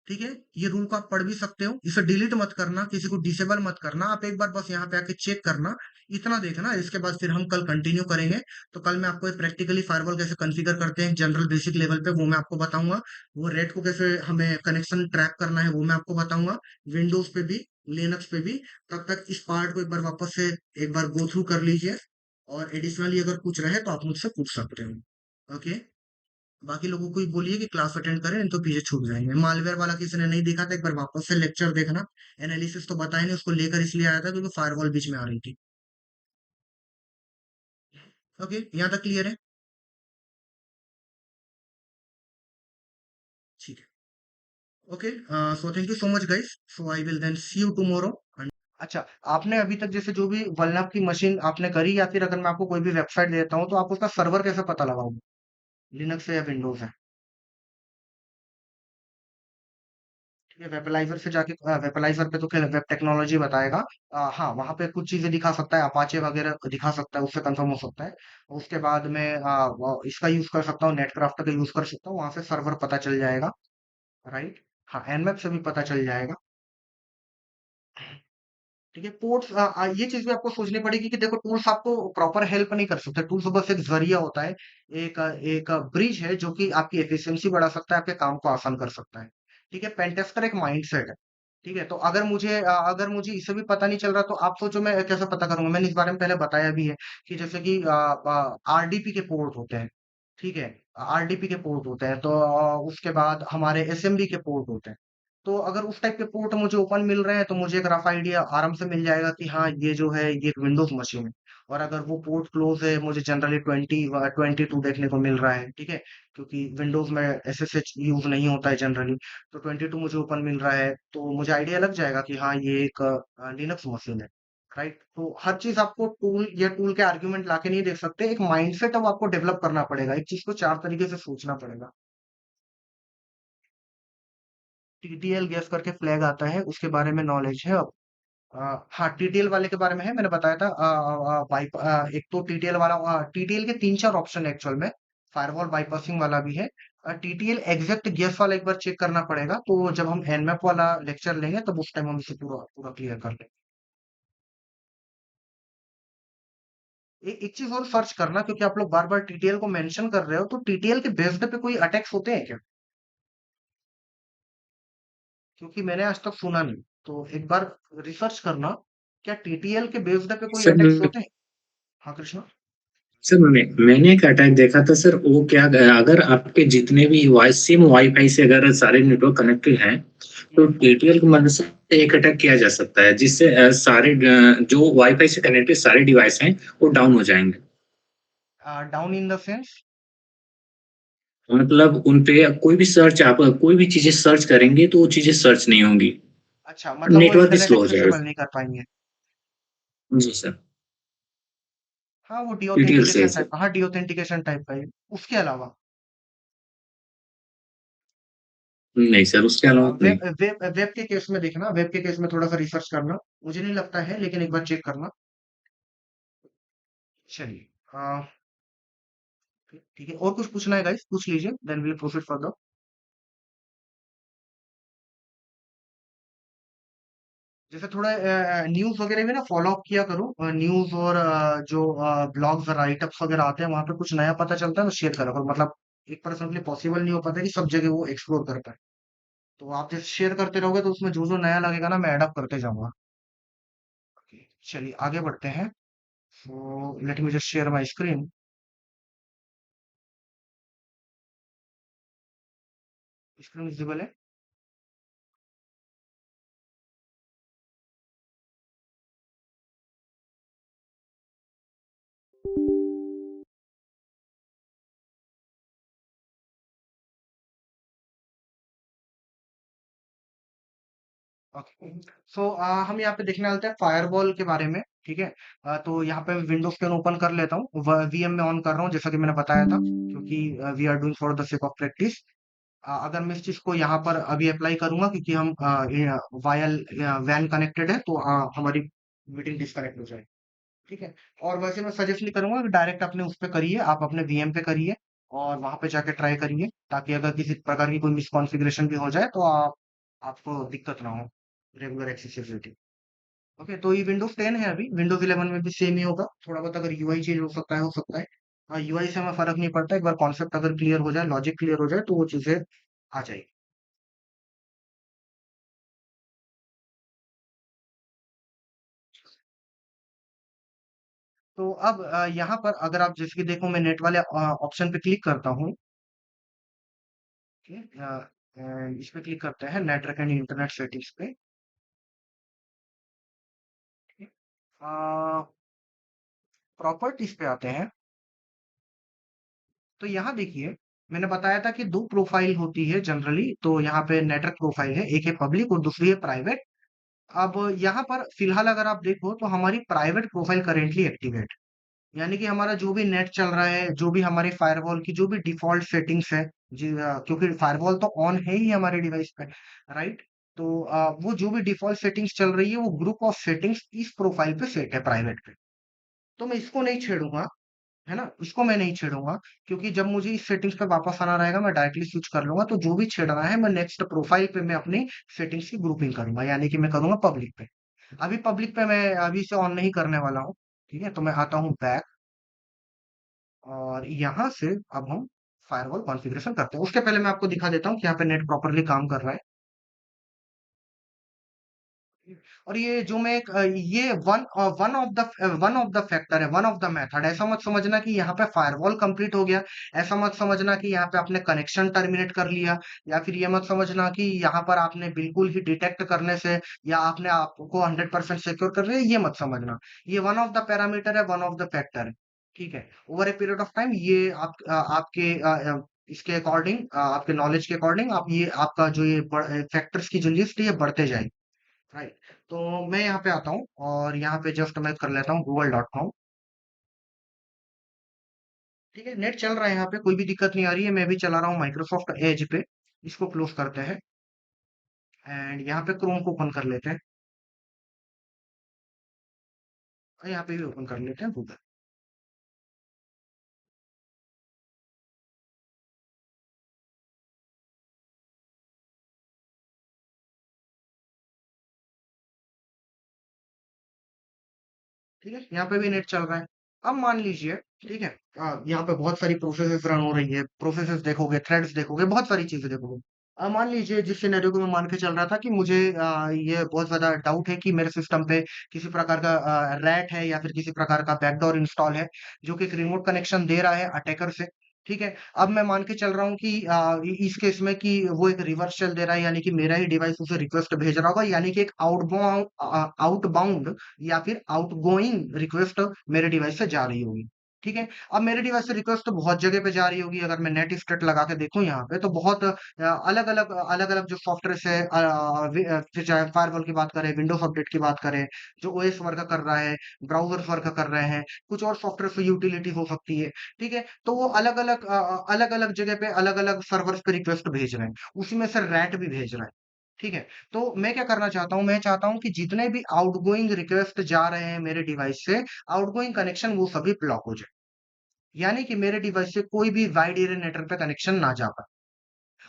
ठीक है। ये रूल को आप पढ़ भी सकते हो, इसे डिलीट मत करना, किसी को डिसेबल मत करना, आप एक बार बस यहाँ पे आके चेक करना, इतना देखना। इसके बाद फिर हम कल कंटिन्यू करेंगे। तो कल मैं आपको प्रैक्टिकली फायरवॉल कैसे कॉन्फ़िगर करते हैं जनरल बेसिक लेवल पे, वो मैं आपको बताऊंगा। वो रेट को कैसे हमें कनेक्शन ट्रैक करना है, वो मैं आपको बताऊंगा, विंडोज पे भी, लिनक्स पे भी। तब तक इस पार्ट को एक बार वापस से एक बार गो थ्रू कर लीजिए, और एडिशनली अगर कुछ रहे तो आप मुझसे पूछ सकते हो, ओके। बाकी लोगों को ही बोलिए कि क्लास अटेंड करें, नहीं तो पीछे छूट जाएंगे। मालवेयर वाला किसी ने नहीं देखा था, एक बार वापस से लेक्चर देखना। एनालिसिस तो बताया नहीं, उसको लेकर इसलिए आया था क्योंकि फायरवॉल बीच में आ रही थी, ओके। यहाँ तक क्लियर है, ठीक है, okay. So thank you so much guys, so I will then see you tomorrow. अच्छा, आपने अभी तक जैसे जो भी वलनप की मशीन आपने करी, या फिर अगर मैं आपको कोई भी वेबसाइट देता हूँ, तो आप उसका सर्वर कैसे पता लगाओगे, लिनक्स है या विंडोज है, ठीक है। वेबलाइजर से जाके, वेबलाइजर पे तो क्या वेब टेक्नोलॉजी बताएगा। हाँ, वहां पे कुछ चीजें दिखा सकता है, अपाचे वगैरह दिखा सकता है, उससे कंफर्म हो सकता है। उसके बाद में इसका यूज कर सकता हूँ, नेटक्राफ्ट का यूज कर सकता हूँ, वहां से सर्वर पता चल जाएगा, राइट। हाँ, एनमैप से भी पता चल जाएगा, ठीक है। पोर्ट्स, ये चीज भी आपको सोचनी पड़ेगी कि देखो, टूल्स आपको प्रॉपर हेल्प नहीं कर सकते, टूल्स बस एक जरिया होता है, एक ब्रिज है जो कि आपकी एफिशिएंसी बढ़ा सकता है, आपके काम को आसान कर सकता है, ठीक है। पेंटेस्टर एक माइंडसेट है, ठीक है। तो अगर मुझे इसे भी पता नहीं चल रहा, तो आप सोचो मैं कैसे पता करूंगा। मैंने इस बारे में पहले बताया भी है कि जैसे कि आरडीपी के पोर्ट होते हैं, ठीक है। आरडीपी के पोर्ट होते हैं, तो उसके बाद हमारे एसएमबी के पोर्ट होते हैं। तो अगर उस टाइप के पोर्ट मुझे ओपन मिल रहे हैं, तो मुझे एक रफ आइडिया आराम से मिल जाएगा कि हाँ, ये जो है ये एक विंडोज मशीन है। और अगर वो पोर्ट क्लोज है, मुझे जनरली 22 देखने को मिल रहा है, ठीक है। क्योंकि विंडोज में एसएसएच यूज नहीं होता है जनरली, तो 22 मुझे ओपन मिल रहा है, तो मुझे आइडिया लग जाएगा कि हाँ, ये एक लिनक्स मशीन है, राइट। तो हर चीज आपको टूल या टूल के आर्ग्यूमेंट लाके नहीं देख सकते, एक माइंडसेट अब आपको डेवलप करना पड़ेगा, एक चीज को चार तरीके से सोचना पड़ेगा। टीटीएल गैस करके फ्लैग आता है, उसके बारे में नॉलेज है अब। हाँ, टीटीएल वाले के बारे में है, मैंने बताया था। एक तो टीटीएल वाला, टीटीएल के तीन चार ऑप्शन है एक्चुअल में, फायरवॉल बाईपासिंग वाला भी है। टीटीएल एग्जैक्ट गैस वाला एक बार चेक करना पड़ेगा, तो जब हम एनमैप वाला लेक्चर लेंगे तब उस टाइम हम इसे पूरा पूरा क्लियर कर लेंगे। एक चीज और सर्च करना, क्योंकि आप लोग बार बार टीटीएल को मेंशन कर रहे हो, तो टीटीएल के बेस्ड पे कोई अटैक्स होते हैं क्या, क्योंकि मैंने आज तक सुना नहीं। तो एक बार रिसर्च करना, क्या टीटीएल के बेस्ड पे कोई सर अटैक्स होते हैं। हाँ कृष्णा। सर मैंने एक अटैक देखा था सर, वो क्या, अगर आपके जितने भी वाई सिम वाईफाई से अगर सारे नेटवर्क कनेक्टेड हैं, तो हम्म, टीटीएल की मदद से एक अटैक किया जा सकता है, जिससे सारे जो वाईफाई से कनेक्टेड सारे डिवाइस हैं वो डाउन हो जाएंगे। Down in the sense. मतलब उन पे कोई भी सर्च, आप कोई भी चीजें सर्च करेंगे तो वो चीजें सर्च नहीं होंगी। अच्छा, मतलब वो नेटवर्क इंटरनेट स्लो हो जाएगा। एक्सेसिबल नहीं कर पाएंगे। जी सर। हाँ, वो टीटीएल से है डीऑथेंटिकेशन टाइप सर। का, हाँ डीऑथेंटिकेशन टाइप का ही। उसके अलावा नहीं सर, उसके अलावा तो नहीं। वेब वेब वेब के केस में देखना, वेब के केस में थोड़ा सा रिसर्च करना। मुझे नहीं लगता है, लेकिन एक बार चेक करना। चलिए। ठीक है, और कुछ पूछना है गाइस, पूछ लीजिए, देन विल प्रोसीड फर्दर। जैसे थोड़ा न्यूज वगैरह भी ना फॉलो अप किया करो, न्यूज और जो ब्लॉग्स राइटअप्स वगैरह आते हैं वहां पे कुछ नया पता चलता है तो शेयर करो, मतलब एक पर्सन के लिए पॉसिबल नहीं हो पाता कि सब जगह वो एक्सप्लोर कर पाए। तो आप जैसे शेयर करते रहोगे तो उसमें जो जो नया लगेगा ना, मैं एडअप करते जाऊंगा। Okay, चलिए आगे बढ़ते हैं। So let me just share my screen. Screen visible है? ओके। सो हम यहाँ पे देखने वाले हैं फायरवॉल के बारे में, ठीक है। तो यहाँ पे विंडोज 10 ओपन कर लेता हूँ, वीएम में ऑन कर रहा हूँ जैसा कि मैंने बताया था, क्योंकि we are doing for the sake of practice. अगर मैं इस चीज को यहाँ पर अभी अप्लाई करूंगा, क्योंकि हम वायल वैन कनेक्टेड है, तो हमारी मीटिंग डिस्कनेक्ट हो जाएगी। ठीक है। और वैसे मैं सजेस्ट नहीं करूंगा कि डायरेक्ट अपने उस पे करिए, आप अपने वीएम पे करिए और वहां पे जाके ट्राई करिए, ताकि अगर किसी प्रकार की कोई मिसकॉन्फ़िगरेशन भी हो जाए तो आपको दिक्कत ना हो रेगुलर एक्सेसिबिलिटी। ओके, तो ये विंडोज 10 है, अभी विंडोज 11 में भी सेम ही होगा, थोड़ा बहुत अगर यूआई चेंज हो सकता है, हो सकता है। हाँ, यूआई से हमें फर्क नहीं पड़ता, एक बार कॉन्सेप्ट अगर क्लियर हो जाए, लॉजिक क्लियर हो जाए, तो वो चीजें आ जाएगी। तो अब यहाँ पर अगर आप जैसे कि देखो, मैं नेट वाले ऑप्शन पे क्लिक करता हूँ। ठीक है, इस पे क्लिक करते हैं नेटवर्क एंड इंटरनेट सेटिंग्स पे। प्रॉपर्टीज पे आते हैं। तो यहाँ देखिए, मैंने बताया था कि दो प्रोफाइल होती है जनरली, तो यहाँ पे नेटवर्क प्रोफाइल है, एक है पब्लिक और दूसरी है प्राइवेट। अब यहाँ पर फिलहाल अगर आप देखो तो हमारी प्राइवेट प्रोफाइल करेंटली एक्टिवेट, यानी कि हमारा जो भी नेट चल रहा है, जो भी हमारी फायरवॉल की जो भी डिफॉल्ट सेटिंग्स है, जी, क्योंकि फायरवॉल तो ऑन है ही हमारे डिवाइस पे, राइट। तो वो जो भी डिफॉल्ट सेटिंग्स चल रही है, वो ग्रुप ऑफ सेटिंग्स इस प्रोफाइल पे सेट है, प्राइवेट पे। तो मैं इसको नहीं छेड़ूंगा, है ना, इसको मैं नहीं छेड़ूंगा, क्योंकि जब मुझे इस सेटिंग्स पे वापस आना रहेगा मैं डायरेक्टली स्विच कर लूंगा, तो जो भी छेड़ना है मैं नेक्स्ट प्रोफाइल पे मैं अपनी सेटिंग्स की ग्रुपिंग करूंगा, यानी कि मैं करूंगा पब्लिक पे। अभी पब्लिक पे मैं अभी से ऑन नहीं करने वाला हूँ। ठीक है, तो मैं आता हूँ बैक, और यहाँ से अब हम फायरवॉल कॉन्फ़िगरेशन करते हैं। उसके पहले मैं आपको दिखा देता हूँ कि यहाँ पे नेट प्रॉपर्ली काम कर रहा है। और ये जो मैं ये वन ऑफ द फैक्टर है, वन ऑफ द मेथड। ऐसा मत समझना कि यहाँ पे फायरवॉल कंप्लीट हो गया, ऐसा मत समझना कि यहाँ पे आपने कनेक्शन टर्मिनेट कर लिया, या फिर ये मत समझना कि यहाँ पर आपने बिल्कुल ही डिटेक्ट करने से या आपने आपको 100% सिक्योर कर लिया, ये मत समझना। ये वन ऑफ द पैरामीटर है, वन ऑफ द फैक्टर है। ठीक है, over a period of time ये आपके इसके अकॉर्डिंग, आपके नॉलेज के अकॉर्डिंग आप ये आपका जो ये फैक्टर्स की जो लिस्ट है ये बढ़ते जाएगी, राइट। तो मैं यहाँ पे आता हूँ और यहाँ पे जस्ट मैं कर लेता हूँ google.com। ठीक है, नेट चल रहा है यहाँ पे, कोई भी दिक्कत नहीं आ रही है, मैं भी चला रहा हूँ माइक्रोसॉफ्ट एज पे। इसको क्लोज करते हैं एंड यहाँ पे क्रोम को ओपन कर लेते हैं, और यहाँ पे भी ओपन कर लेते हैं गूगल। ठीक है, यहाँ पे भी नेट चल रहा है। अब मान लीजिए, ठीक है, यहाँ पे बहुत सारी प्रोसेसेस रन हो रही है, प्रोसेसेस देखोगे, थ्रेड्स देखोगे, बहुत सारी चीजें देखोगे। अब मान लीजिए जिस सिनेरियो को मैं मान के चल रहा था कि मुझे ये बहुत ज्यादा डाउट है कि मेरे सिस्टम पे किसी प्रकार का रैट है या फिर किसी प्रकार का बैकडोर इंस्टॉल है, जो कि एक रिमोट कनेक्शन दे रहा है अटैकर से। ठीक है, अब मैं मान के चल रहा हूँ कि इस केस में कि वो एक रिवर्स शेल दे रहा है, यानी कि मेरा ही डिवाइस उसे रिक्वेस्ट भेज रहा होगा, यानी कि एक आउटबाउंड या फिर आउटगोइंग रिक्वेस्ट मेरे डिवाइस से जा रही होगी। ठीक है। अब मेरे डिवाइस से रिक्वेस्ट तो बहुत जगह पे जा रही होगी, अगर मैं नेट स्टेट लगा के देखूं यहाँ पे तो बहुत अलग अलग जो सॉफ्टवेयर है, फिर चाहे फायरवॉल की बात करें, विंडोज अपडेट की बात करें, जो ओएस वर्क कर रहा है, ब्राउजर वर्क कर रहे हैं, कुछ और सॉफ्टवेयर से यूटिलिटी हो सकती है। ठीक है, तो वो अलग अलग जगह पे अलग अलग सर्वर्स पे रिक्वेस्ट भेज रहे हैं, उसी में से रैट भी भेज रहा है। ठीक है, तो मैं क्या करना चाहता हूँ, मैं चाहता हूँ कि जितने भी आउटगोइंग रिक्वेस्ट जा रहे हैं मेरे डिवाइस से, आउटगोइंग कनेक्शन वो सभी ब्लॉक हो जाए। यानी कि मेरे डिवाइस से कोई भी वाइड एरिया नेटवर्क पे कनेक्शन ना जा पाए।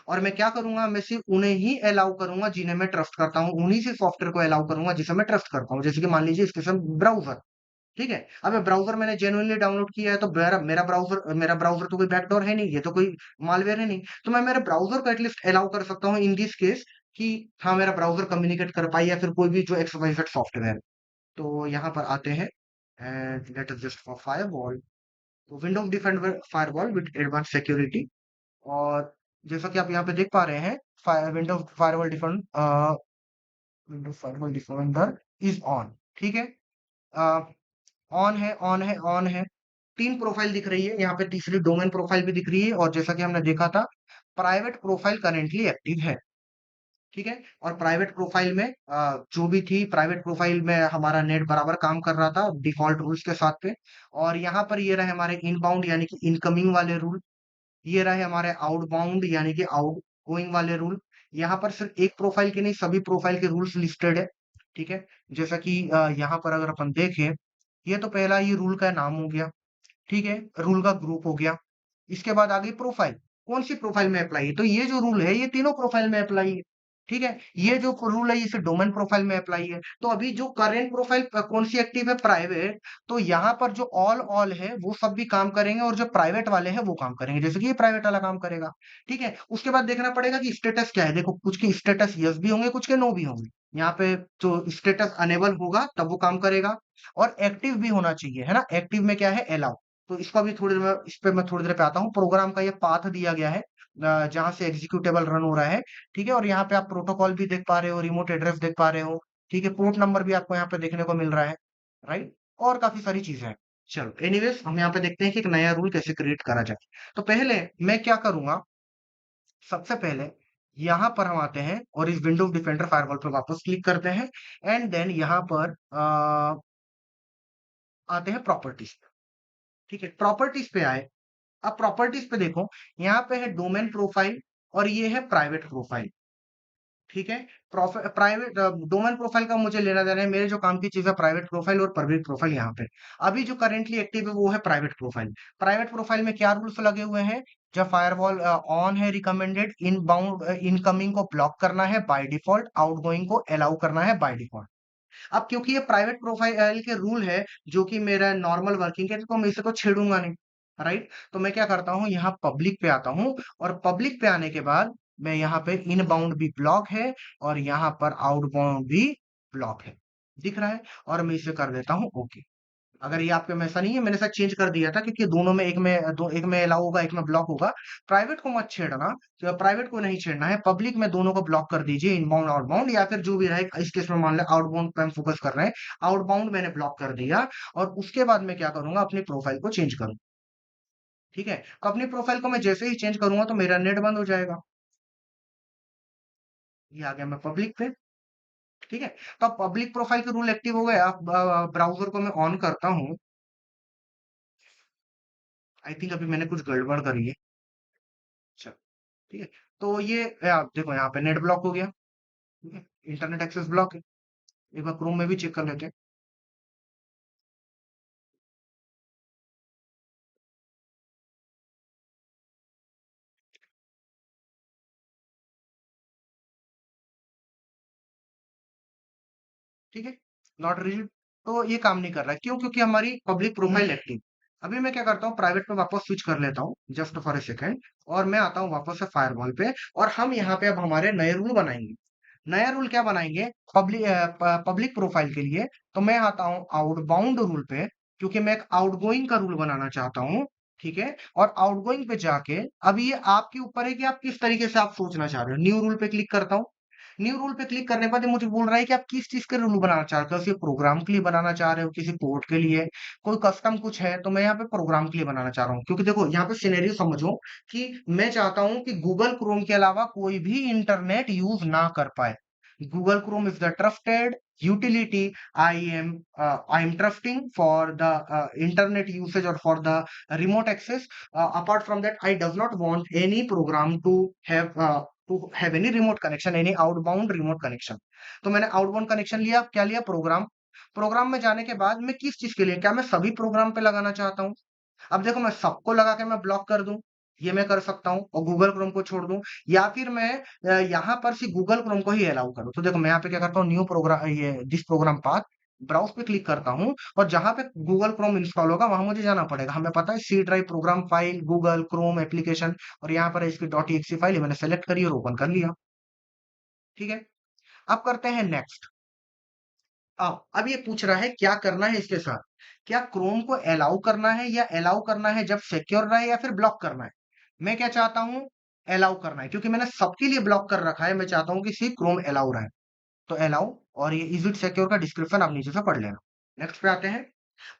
और मैं क्या करूंगा, मैं सिर्फ उन्हें ही अलाउ करूंगा जिन्हें मैं ट्रस्ट करता हूँ, उन्हीं से सॉफ्टवेयर को अलाउ करूंगा जिसे मैं ट्रस्ट करता हूँ। जैसे कि मान लीजिए इसके साथ ब्राउजर। ठीक है, अब ब्राउजर मैंने जेनुइनली डाउनलोड किया है, तो मेरा ब्राउजर तो कोई बैकडोर है नहीं, ये तो कोई मालवेयर है नहीं, तो मैं मेरे ब्राउजर को एटलीस्ट अलाउ कर सकता हूँ इन दिस केस कि हाँ, मेरा ब्राउजर कम्युनिकेट कर पाए, या फिर कोई भी जो XYZ सॉफ्टवेयर। तो यहाँ पर आते हैं, and let us just for firewall, तो Windows defender firewall with advance security. और जैसा कि आप यहाँ पे देख पा रहे हैं, Windows firewall defend Windows firewall defender is on. ठीक है, ऑन है, ऑन है, ऑन है। तीन प्रोफाइल दिख रही है यहाँ पे, तीसरी डोमेन प्रोफाइल भी दिख रही है, और जैसा कि हमने देखा था, प्राइवेट प्रोफाइल करेंटली एक्टिव है। ठीक है, और प्राइवेट प्रोफाइल में जो भी थी, प्राइवेट प्रोफाइल में हमारा नेट बराबर काम कर रहा था डिफॉल्ट रूल्स के साथ पे। और यहाँ पर ये रहे हमारे इनबाउंड यानी कि इनकमिंग वाले रूल, ये रहे हमारे आउटबाउंड यानी कि आउट गोइंग वाले रूल। यहाँ पर सिर्फ एक प्रोफाइल के नहीं, सभी प्रोफाइल के रूल्स लिस्टेड है। ठीक है, जैसा कि यहाँ पर अगर अपन देखें, ये तो पहला ये रूल का नाम हो गया। ठीक है, रूल का ग्रुप हो गया। इसके बाद आ गई प्रोफाइल, कौन सी प्रोफाइल में अप्लाई है, तो ये जो रूल है ये तीनों प्रोफाइल में अप्लाई है। ठीक है, ये जो रूल है ये डोमेन प्रोफाइल में अप्लाई है। तो अभी जो करेंट प्रोफाइल कौन सी एक्टिव है, प्राइवेट, तो यहाँ पर जो ऑल ऑल है वो सब भी काम करेंगे, और जो प्राइवेट वाले हैं वो काम करेंगे, जैसे कि ये प्राइवेट वाला काम करेगा। ठीक है, उसके बाद देखना पड़ेगा कि स्टेटस क्या है। देखो, कुछ के स्टेटस यस भी होंगे, कुछ के नो भी होंगे। यहाँ पे जो स्टेटस अनेबल होगा तब वो काम करेगा, और एक्टिव भी होना चाहिए, है ना। एक्टिव में क्या है, अलाउ। तो इसका भी थोड़ी देर में, इस पे मैं थोड़ी देर पे आता हूँ। प्रोग्राम का ये पाथ दिया गया है, जहां से एग्जीक्यूटेबल रन हो रहा है। ठीक है, और यहाँ पे आप प्रोटोकॉल भी देख पा रहे हो, रिमोट एड्रेस देख पा रहे हो। ठीक है, पोर्ट नंबर भी आपको यहाँ पे देखने को मिल रहा है, राइट, और काफी सारी चीजें हैं। चलो, एनीवेज हम यहाँ पे देखते हैं कि एक नया रूल कैसे क्रिएट करा जाए। तो पहले मैं क्या करूंगा, सबसे पहले यहाँ पर हम आते हैं और इस विंडोज डिफेंडर फायरवॉल पर वापस क्लिक करते हैं, एंड देन यहाँ पर आते हैं प्रॉपर्टीज। ठीक है, प्रॉपर्टीज पे आए। अब प्रॉपर्टीज पे देखो, यहाँ पे है डोमेन प्रोफाइल, और ये है प्राइवेट प्रोफाइल। ठीक है, प्राइवेट डोमेन प्रोफाइल का मुझे लेना देना है, मेरे जो काम की चीज है प्राइवेट प्रोफाइल और पब्लिक प्रोफाइल। यहाँ पे अभी जो करेंटली एक्टिव है वो है प्राइवेट प्रोफाइल। प्राइवेट प्रोफाइल में क्या रूल्स लगे हुए हैं, जब फायरवॉल ऑन है, रिकमेंडेड इनबाउंड इनकमिंग को ब्लॉक करना है बाय डिफॉल्ट, आउटगोइंग को अलाउ करना है बाय डिफॉल्ट। अब क्योंकि ये प्राइवेट प्रोफाइल के रूल है, जो कि मेरा नॉर्मल वर्किंग है, तो मैं इसे तो छेड़ूंगा नहीं, राइट। तो मैं क्या करता हूँ, यहाँ पब्लिक पे आता हूँ, और पब्लिक पे आने के बाद मैं यहाँ पे इनबाउंड भी ब्लॉक है, और यहाँ पर आउटबाउंड भी ब्लॉक है, दिख रहा है। और मैं इसे कर देता हूँ ओके। अगर ये आपके में ऐसा नहीं है, मैंने ऐसा चेंज कर दिया था, क्योंकि दोनों में एक में अलाउ होगा, एक में ब्लॉक होगा। प्राइवेट को मत छेड़ना, तो प्राइवेट को नहीं छेड़ना है, पब्लिक में दोनों को ब्लॉक कर दीजिए, इनबाउंड आउटबाउंड, या फिर जो भी रहे। इस केस में मान लें आउटबाउंड पे हम फोकस कर रहे हैं, आउटबाउंड मैंने ब्लॉक कर दिया। और उसके बाद मैं क्या करूंगा, अपनी प्रोफाइल को चेंज करूँ। ठीक है, तो अपनी प्रोफाइल को मैं जैसे ही चेंज करूंगा तो मेरा नेट बंद हो जाएगा। ये आ गया मैं पब्लिक पे। ठीक है, तो अब पब्लिक प्रोफाइल के रूल एक्टिव हो गए। अब ब्राउजर को मैं ऑन करता हूँ। आई थिंक अभी मैंने कुछ गड़बड़ करी है। अच्छा, ठीक है, तो ये आप देखो यहाँ पे नेट ब्लॉक हो गया। ठीक है, इंटरनेट एक्सेस ब्लॉक है। एक बार क्रोम में भी चेक कर लेते हैं। ठीक है, नॉट रिलीव। तो ये काम नहीं कर रहा है, क्यों, क्योंकि हमारी पब्लिक प्रोफाइल एक्टिव। अभी मैं क्या करता हूँ, प्राइवेट पे वापस स्विच कर लेता हूँ जस्ट फॉर ए सेकेंड, और मैं आता हूँ वापस से फायरवॉल पे, और हम यहाँ पे अब हमारे नए रूल बनाएंगे। नया रूल क्या बनाएंगे, पब्लिक प्रोफाइल के लिए। तो मैं आता हूँ आउटबाउंड रूल पे, क्योंकि मैं एक आउटगोइंग का रूल बनाना चाहता हूँ। ठीक है, और आउटगोइंग पे जाके अब ये आपके ऊपर है कि आप किस तरीके से आप सोचना चाह रहे हो। न्यू रूल पे क्लिक करता हूँ। न्यू रूल पे क्लिक करने के बाद ये मुझे बोल रहा है कि आप किस चीज के रूल बनाना चाहते हो, किसी प्रोग्राम के लिए बनाना चाह रहे हो, किसी पोर्ट के लिए, कोई कस्टम कुछ है, तो मैं यहाँ पे प्रोग्राम के लिए बनाना चाह रहा हूँ। क्योंकि देखो यहाँ पे सिनेरियो समझो कि मैं चाहता हूँ कि गूगल क्रोम के अलावा कोई भी इंटरनेट यूज ना कर पाए। Google Chrome is the trusted utility I am trusting for the internet usage or for the remote access. Apart from that, I does not want any program to have any remote connection, any outbound remote connection. तो मैंने outbound connection लिया, क्या लिया, प्रोग्राम। प्रोग्राम में जाने के बाद मैं किस चीज के लिए, क्या मैं सभी प्रोग्राम पे लगाना चाहता हूँ? अब देखो, मैं सबको लगा के मैं ब्लॉक कर दूं, ये मैं कर सकता हूँ और गूगल क्रोम को छोड़ दूं, या फिर मैं यहाँ पर सिर्फ गूगल क्रोम को ही अलाउ करूँ। तो देखो मैं यहाँ पे क्या करता हूँ, न्यू प्रोग्राम, ये दिस प्रोग्राम पाथ, ब्राउज पे क्लिक करता हूँ, और जहां पे गूगल क्रोम इंस्टॉल होगा वहां मुझे जाना पड़ेगा। हमें पता है C drive program file Google Chrome application, और यहाँ पर इसकी .exe फाइल है, मैंने सेलेक्ट करी और ओपन कर लिया। ठीक है, अब करते हैं नेक्स्ट। अब ये पूछ रहा है क्या करना है इसके साथ, क्या क्रोम को अलाउ करना है, या अलाउ करना है जब सिक्योर रहे, या फिर ब्लॉक करना है। मैं क्या चाहता हूं, अलाउ करना है, क्योंकि मैंने सबके लिए ब्लॉक कर रखा है। मैं चाहता हूं कि सिर्फ क्रोम अलाउ रहे। तो अलाउ, और ये इज इट सिक्योर का डिस्क्रिप्शन आप नीचे से पढ़ लेना। नेक्स्ट पे आते हैं।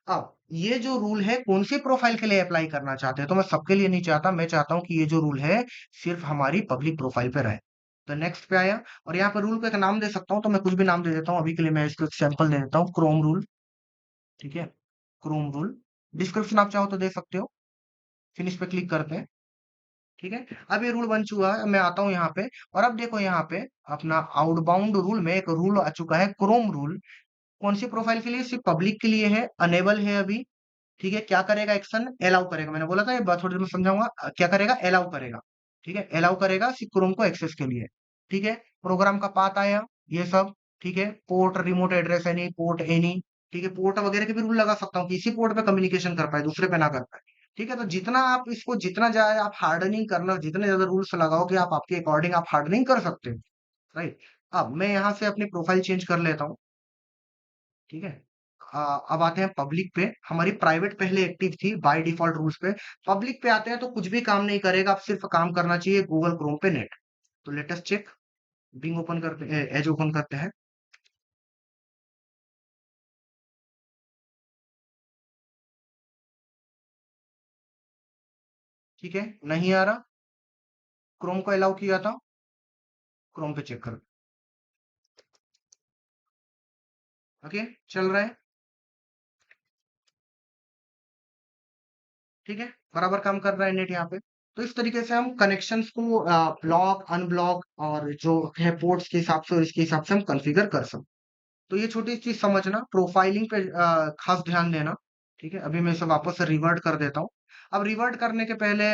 अब ये जो रूल है कौन सी प्रोफाइल के लिए अप्लाई करना चाहते हैं, तो मैं सबके लिए नहीं चाहता, मैं चाहता हूं कि ये जो रूल है सिर्फ हमारी पब्लिक प्रोफाइल पे रहे। तो नेक्स्ट पे आया, और यहाँ पे रूल को एक नाम दे सकता हूँ, तो मैं कुछ भी नाम दे देता हूँ। अभी के लिए मैं इसको सैंपल दे देता हूँ, क्रोम रूल। ठीक है, क्रोम रूल। डिस्क्रिप्शन आप चाहो तो दे सकते हो। फिनिश पे क्लिक करते हैं। ठीक है, अब ये रूल बन चुका है, मैं आता हूँ यहाँ पे, और अब देखो यहाँ पे अपना आउटबाउंड रूल में एक रूल आ चुका है, क्रोम रूल। कौन सी प्रोफाइल के लिए, सिर्फ पब्लिक के लिए है, अनेबल है अभी। ठीक है, क्या करेगा, एक्शन अलाउ करेगा। मैंने बोला था ये बात थोड़ी देर में समझाऊंगा। क्या करेगा, अलाउ करेगा। ठीक है, अलाउ करेगा सिर्फ क्रोम को एक्सेस के लिए। ठीक है, प्रोग्राम का पाथ आया, ये सब। ठीक है, port, remote address any, port any. ठीक है, पोर्ट वगैरह के भी रूल लगा सकता हूँ कि इसी पोर्ट पे कम्युनिकेशन कर पाए, दूसरे पे ना कर पाए। ठीक है, तो जितना आप इसको, जितना जाए आप हार्डनिंग करना, जितने ज्यादा रूल्स लगाओगे आप, आपके अकॉर्डिंग आप हार्डनिंग कर सकते हो। राइट। अब मैं यहाँ से अपनी प्रोफाइल चेंज कर लेता हूँ। ठीक है, अब आते हैं पब्लिक पे। हमारी प्राइवेट पहले एक्टिव थी बाय डिफॉल्ट रूल्स पे। पब्लिक पे आते हैं तो कुछ भी काम नहीं करेगा, अब सिर्फ काम करना चाहिए गूगल क्रोम पे नेट। तो लेटेस्ट चेक, बिंग ओपन करते हैं, एज ओपन करते हैं। ठीक है, नहीं आ रहा, क्रोम को अलाउ किया था, क्रोम पे चेक कर। ओके, चल रहा है। ठीक है, बराबर काम कर रहा है नेट यहाँ पे। तो इस तरीके से हम कनेक्शंस को ब्लॉक, अनब्लॉक, और जो है पोर्ट्स के हिसाब से और इसके हिसाब से हम कॉन्फ़िगर कर सकते। तो ये छोटी चीज समझना, प्रोफाइलिंग पे खास ध्यान देना। ठीक है, अभी मैं इसे वापस से रिवर्ट कर देता हूँ। अब रिवर्ट करने के पहले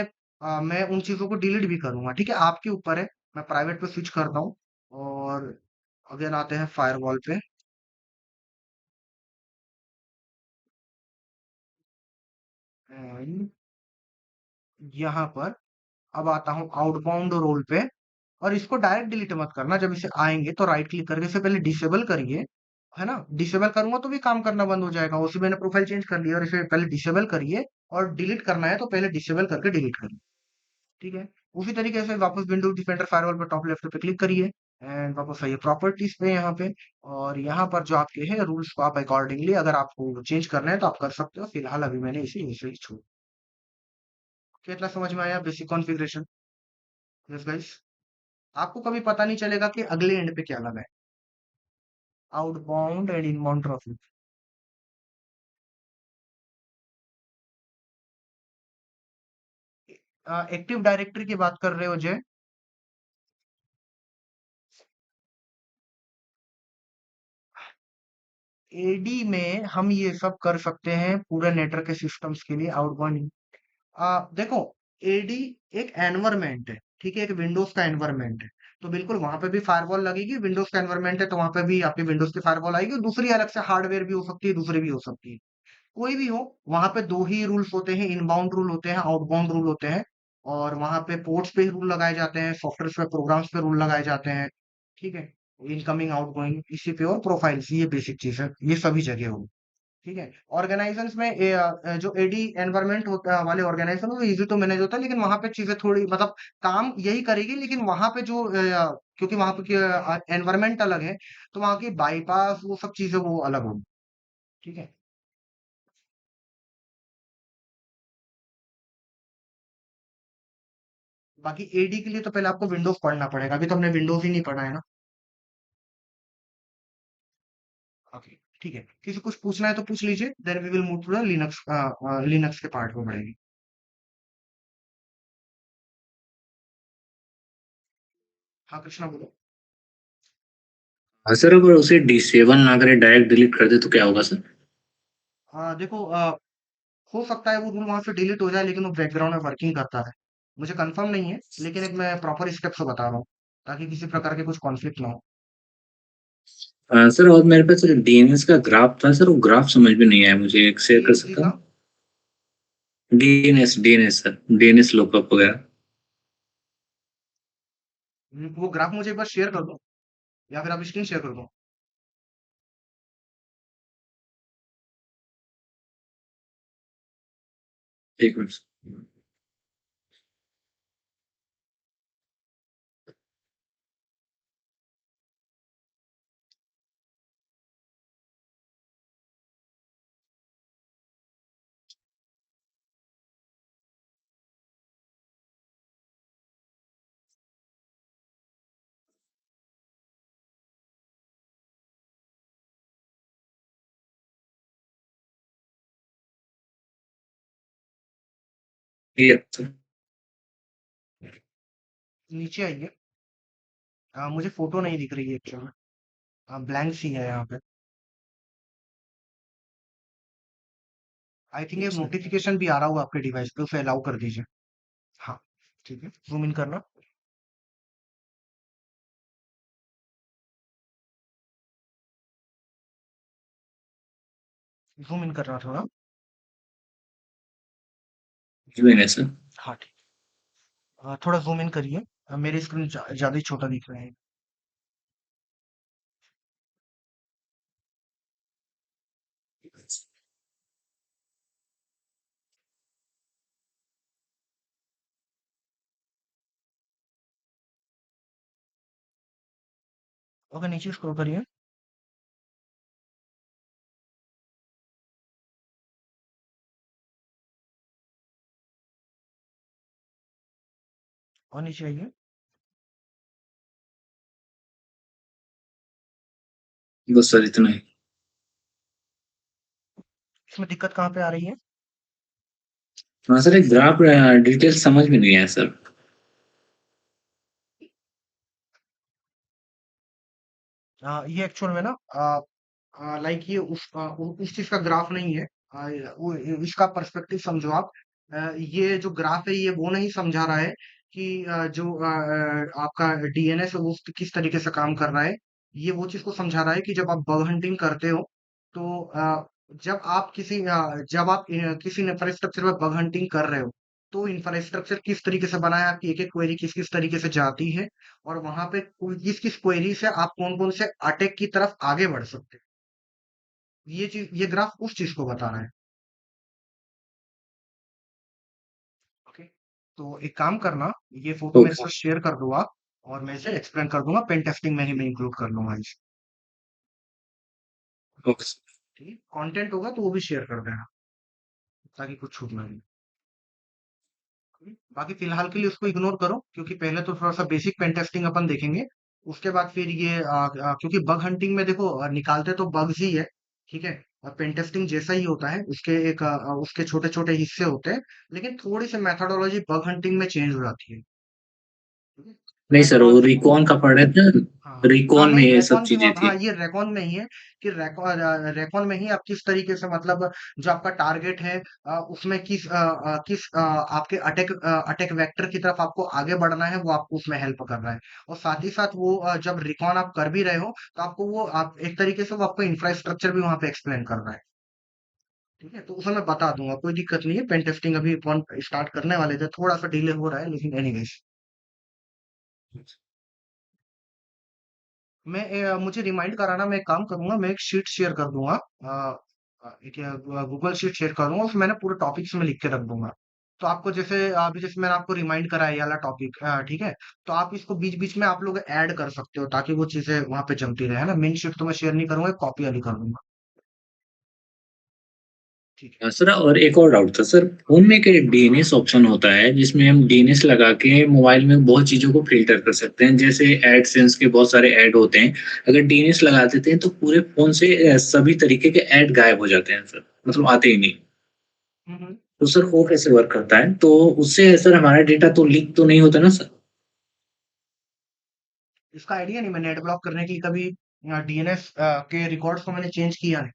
मैं उन चीजों को डिलीट भी करूंगा। ठीक है, आपके ऊपर है। मैं प्राइवेट पे स्विच करता हूँ, और अगेन आते हैं फायरवॉल पे। एंड यहाँ पर अब आता हूँ आउटबाउंड रोल पे, और इसको डायरेक्ट डिलीट मत करना। जब इसे आएंगे तो राइट क्लिक करके इसे पहले डिसेबल करिए। है ना, डिसेबल करूंगा तो भी काम करना बंद हो जाएगा। उसी मैंने प्रोफाइल चेंज कर लिया, और इसे पहले डिसेबल करिए, और डिलीट करना है तो पहले डिसेबल करके डिलीट करिए। ठीक है, उसी तरीके से वापस विंडोज डिफेंडर फायरवॉल पर टॉप लेफ्ट पे क्लिक करिए, एंड वापस आइए प्रॉपर्टीज पे यहाँ पे। और यहाँ पर जो आपके हैं रूल्स को आप अकॉर्डिंगली अगर आपको चेंज करना है तो आप कर सकते हो। फिलहाल अभी मैंने इसे ऐसे ही छोड़। कितना समझ में आया बेसिक कॉन्फ़िगरेशन? यस गाइस, आपको कभी पता नहीं चलेगा कि अगले एंड पे क्या लगा है। Outbound and inbound traffic. Active directory की बात कर रहे हो जय? एडी में हम ये सब कर सकते हैं पूरे नेटवर्क के सिस्टम्स के लिए, आउटबाउंड। देखो, एडी एक एनवायरमेंट है। ठीक है, एक विंडोज का एनवायरमेंट है। तो बिल्कुल वहां पे भी फायरवॉल लगेगी, विंडोज का एनवायरमेंट है तो वहां पे भी आपकी विंडोज की फायरवॉल आएगी, और दूसरी अलग से हार्डवेयर भी हो सकती है, दूसरी भी हो सकती है। कोई भी हो, वहां पे दो ही रूल्स होते हैं, इनबाउंड रूल होते हैं, आउटबाउंड रूल होते हैं। और वहां पे पोर्ट्स पे रूल लगाए जाते हैं, सॉफ्टवेयर पे, प्रोग्राम्स पे रूल लगाए जाते हैं। ठीक है, इनकमिंग आउटगोइंग इसी पे, और प्रोफाइल्स, ये बेसिक चीज है, ये सभी जगह हो। ठीक है, ऑर्गेनाइजेशंस में जो एडी एनवायरनमेंट होता है वाले ऑर्गेनाइजेशन, वो इजी टू मैनेज होता है, लेकिन वहां पे चीजें थोड़ी मतलब काम यही करेगी, लेकिन वहां पे जो क्योंकि वहां पे एनवायरमेंट अलग है, तो वहां की बाईपास वो सब चीजें वो अलग होगी। ठीक है। बाकी एडी के लिए तो पहले आपको विंडोज पढ़ना पड़ेगा, अभी तो हमने विंडोज ही नहीं पढ़ा है ना। ओके। ठीक है, किसी कुछ पूछना है तो पूछ लीजिए, then we will move to the Linux, Linux के पार्ट में बढ़ेंगे। हाँ कृष्णा बोलो। हाँ सर, अगर उसे D7 ना करे, डायरेक्ट डिलीट कर दे तो क्या होगा सर? देखो, हो सकता है वो रूम वहां से डिलीट हो जाए, लेकिन वो बैकग्राउंड में वर्किंग करता है। मुझे कंफर्म नहीं है, लेकिन एक मैं प्रॉपर स्टेप से बता रहा हूँ, ताकि किसी प्रकार के कुछ कॉन्फ्लिक्ट ना हो। सर, और मेरे पास डीएनएस का ग्राफ था सर, वो ग्राफ समझ में नहीं आया मुझे, एक शेयर कर डीएनसी सकता का। हूँ? DNS DNS sir, DNS lookup वगैरह। वो ग्राफ मुझे एक बार शेयर कर दो, या फिर आप स्क्रीन शेयर कर दो। एक मिनट। ये सर। नीचे आइए। मुझे फोटो नहीं दिख रही है एक्चुअली में, ब्लैंक सी है यहाँ पे। आई थिंक एक सर, नोटिफिकेशन भी आ रहा होगा आपके डिवाइस पे, उसे अलाउ कर दीजिए। हाँ। ठीक है, जूम इन करना। जूम इन करना थोड़ा। DNS sir. हाँ ठीक। थोड़ा जूम इन करिए। मेरी स्क्रीन ज्यादा ही छोटा दिख रहा है। ओके, नीचे स्क्रॉल करिए। और नीचे आइए। बस सर, इतना ही। इसमें दिक्कत कहाँ पे आ रही है? हाँ सर, एक ग्राफ डिटेल समझ में नहीं आया सर। ये एक्चुअल में ना, लाइक ये उस चीज का ग्राफ नहीं है। वो इसका पर्सपेक्टिव समझो आप। ये जो ग्राफ है ये वो नहीं समझा रहा है कि जो आपका डीएनएस है वो किस तरीके से काम कर रहा है। ये वो चीज को समझा रहा है कि जब आप बग हंटिंग करते हो, तो जब आप किसी इंफ्रास्ट्रक्चर में बग हंटिंग कर रहे हो, तो इंफ्रास्ट्रक्चर किस तरीके से बना है, आपकी एक एक क्वेरी किस किस तरीके से जाती है, और वहां पे किस किस क्वेरी से आप कौन कौन से अटैक की तरफ आगे बढ़ सकते हैं। ये ग्राफ उस चीज को बता रहा है। ओके। तो एक काम करना, ये फोटो मेरे ओके। साथ शेयर कर दो आप, और मैं इसे एक्सप्लेन कर दूंगा, पेन टेस्टिंग में ही मैं इंक्लूड कर लूंगा इसे। Okay sir. ठीक, कंटेंट होगा तो वो भी शेयर कर देना, ताकि कुछ छूट ना जाए। बाकी फिलहाल के लिए उसको इग्नोर करो, क्योंकि पहले तो थोड़ा सा बेसिक पेन टेस्टिंग अपन देखेंगे। उसके बाद फिर क्योंकि बग हंटिंग में देखो, निकालते तो बग्स ही है। ठीक है। और पेन टेस्टिंग जैसा ही होता है, उसके छोटे छोटे हिस्से होते हैं, लेकिन थोड़ी सी मैथोडोलॉजी बग हंटिंग में चेंज हो जाती है। नहीं सर, वो मैथोडोलॉजी। रिकॉन का पढ़ रहे थे। हाँ हाँ, रिकॉन में नहीं ये सब रेकॉन की चीजें बात, हाँ थी। ये रेकॉन में ही है, कि रेकॉन में ही आप किस तरीके से, मतलब जो आपका टारगेट है, उसमें आपके अटैक वेक्टर की तरफ आपको आगे बढ़ना है, वो आपको उसमें हेल्प कर रहा है। और साथ ही साथ वो जब रिकॉन आप कर भी रहे हो, तो आपको वो आप एक तरीके से वो आपको इंफ्रास्ट्रक्चर भी वहां पे एक्सप्लेन कर रहा है। ठीक है, तो उसे मैं बता दूंगा, कोई दिक्कत नहीं है। पेन टेस्टिंग अभी अपन स्टार्ट करने वाले थे, थोड़ा सा डिले हो रहा है, लेकिन एनीवेज। मुझे रिमाइंड कराना, मैं एक काम करूंगा, मैं एक शीट शेयर कर दूंगा, एक गूगल शीट शेयर कर दूंगा, उसमें मैंने पूरे टॉपिक्स में लिख के रख दूंगा। तो आपको जैसे अभी जैसे मैंने आपको रिमाइंड करा है ये वाला टॉपिक, ठीक है? तो आप इसको बीच बीच में आप लोग ऐड कर सकते हो ताकि वो चीजें वहां पे जमती रहे, है ना? मेन शीट तो मैं शेयर नहीं करूंगा, कॉपी वाली कर लूंगा। ठीक है। सर और एक और डाउट था सर, फ़ोन में एक डीएनएस ऑप्शन होता है जिसमें हम डीएनएस लगा के मोबाइल में बहुत चीज़ों को फ़िल्टर कर सकते हैं। जैसे एडसेंस के बहुत सारे ऐड होते हैं। अगर डीएनएस लगा देते हैं तो पूरे फ़ोन से सभी तरीके के ऐड गायब हो जाते हैं सर, मतलब आते ही नहीं। हम्म। तो सर वो कैसे वर्क करता है? तो उससे सर हमारा डेटा तो लीक तो नहीं होता ना सर? इसका आइडिया नहीं, मैंने नेट ब्लॉक करने के लिए कभी डीएनएस के रिकॉर्ड्स को मैंने चेंज किया नहीं।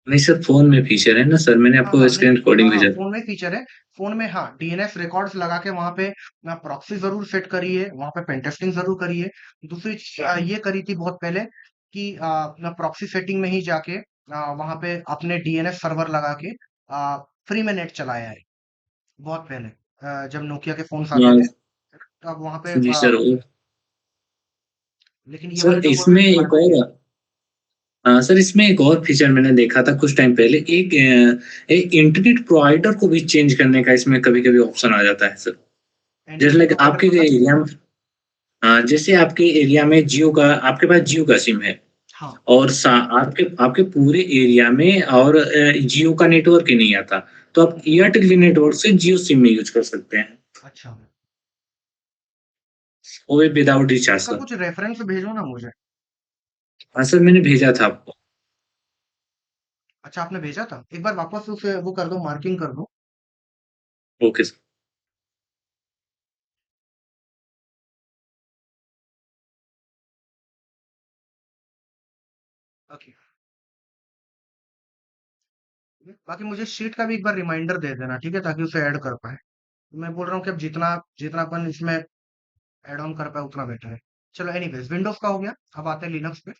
नहीं सर, फ़ोन में फीचर है ना सर, मैंने हाँ आपको हाँ, नहीं। स्क्रीन हाँ रिकॉर्डिंग हाँ, भेजा था। फोन में फीचर है। फोन में हाँ, डीएनएस रिकॉर्ड्स लगा के वहां पे ना प्रॉक्सी जरूर सेट करी है, वहां पे पेन टेस्टिंग जरूर करी है। दूसरी चीज, ये करी थी बहुत पहले कि ना प्रॉक्सी सेटिंग में ही जाके वहां पे अपने डीएनएस सर्वर लगा के फ्री में नेट चलाया है बहुत पहले, जब नोकिया के फोन्स आते थे। तो अब वहां पे जी सर। लेकिन ये वाले सर जो बोल रहे इसमें हैं एक तुम्हारे और सर इसमें एक और फीचर मैंने देखा था कुछ टाइम पहले, एक इंटरनेट प्रोवाइडर को भी चेंज करने का इसमें कभी-कभी ऑप्शन आ जाता है सर। जैसे इंटरनेट लाइक प्रोवाइडर आपके मतलब। एरिया में जैसे आपके एरिया में जियो का आपके पास जियो का सिम है हाँ। और सा आपके आपके पूरे एरिया में और जियो का नेटवर्क ही नहीं आता, तो आप एयरटेल के नेटवर्क से जियो सिम में यूज़ कर सकते हैं, अच्छा, वो भी विदाउट रिचार्ज इसका सर। कुछ रेफरेंस भेजो ना मुझे। हाँ सर, मैंने भेजा था आपको। अच्छा, आपने भेजा था, एक बार वापस उसे वो कर दो, मार्किंग कर दो। Okay sir. ओके। बाकी मुझे शीट का भी एक बार रिमाइंडर दे देना, ठीक है, ताकि उसे ऐड कर पाए। मैं बोल रहा हूँ कि अब जितना जितना अपन इसमें ऐड ऑन कर पाए उतना बेटर है। चलो, एनीवेज, विंडोज का हो गया। अब आते हैं लिनक्स पे।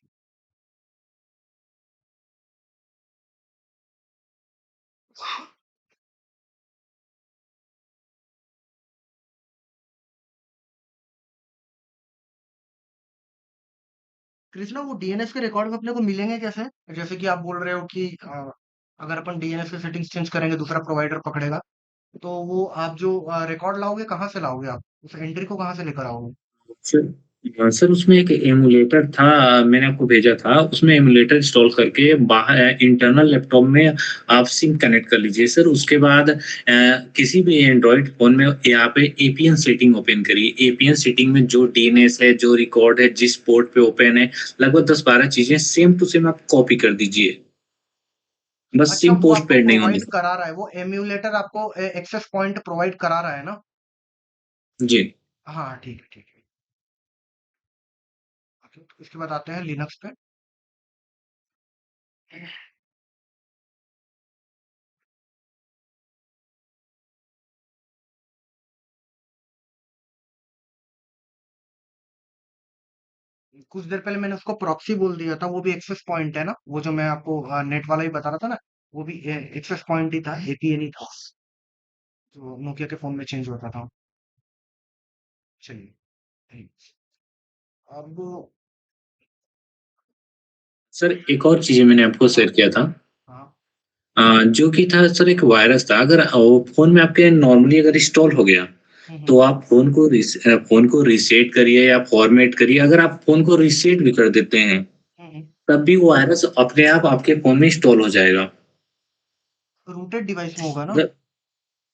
कृष्णा, वो डीएनएस के रिकॉर्ड अपने को मिलेंगे कैसे? जैसे कि आप बोल रहे हो कि अगर अपन डीएनएस की सेटिंग्स चेंज करेंगे दूसरा प्रोवाइडर पकड़ेगा, तो वो आप जो रिकॉर्ड लाओगे कहाँ से लाओगे? आप उस एंट्री को कहाँ से लेकर आओगे? सर सर उसमें एक एमुलेटर था, मैंने आपको भेजा था, उसमें एमुलेटर इंस्टॉल करके बाहर इंटरनल लैपटॉप में आप सिम कनेक्ट कर लीजिए सर। उसके बाद किसी भी एंड्रॉयड फ़ोन में यहाँ पे एपीएन सेटिंग ओपन करिए। एपीएन सेटिंग में जो डीएनएस है, जो रिकॉर्ड है, जिस पोर्ट पे ओपन है, लगभग 10-12 चीज़ें सेम टू सेम आप कॉपी कर दीजिए। बस अच्छा, सिम वो पोस्ट आपको पेड नहीं होनी प्रोवाइड चाहिए। करा रहा है, वो एम्यूलेटर आपको एक्सेस पॉइंट प्रोवाइड करा रहा है ना? जी। हाँ, ठीक है, ठीक है। ओके, तो इसके बाद आते हैं लिनक्स पे। कुछ देर पहले मैंने उसको प्रॉक्सी बोल दिया था, वो भी एक्सेस पॉइंट है ना? वो जो मैं आपको नेट वाला ही बता रहा था ना, वो भी एक्सेस पॉइंट ही था, एपीएन ही था, जो नोकिया के फोन में चेंज होता था। चलिए, ठीक। अब सर एक और चीज़ मैंने आपको हाँ शेयर किया था, हाँ। जो कि था सर एक वायरस था। अगर वो फ़ोन में आपके नॉर्मली अगर इंस्टॉल हो गया, हम्म। तो आप फ़ोन को रीसेट करिए या फ़ॉर्मेट करिए। अगर आप फ़ोन को रीसेट भी कर देते हैं, हम्म। तब भी वो वायरस अपने आप आपके फ़ोन में इंस्टॉल हो जाएगा। रूटेड डिवाइस में होगा ना? मतलब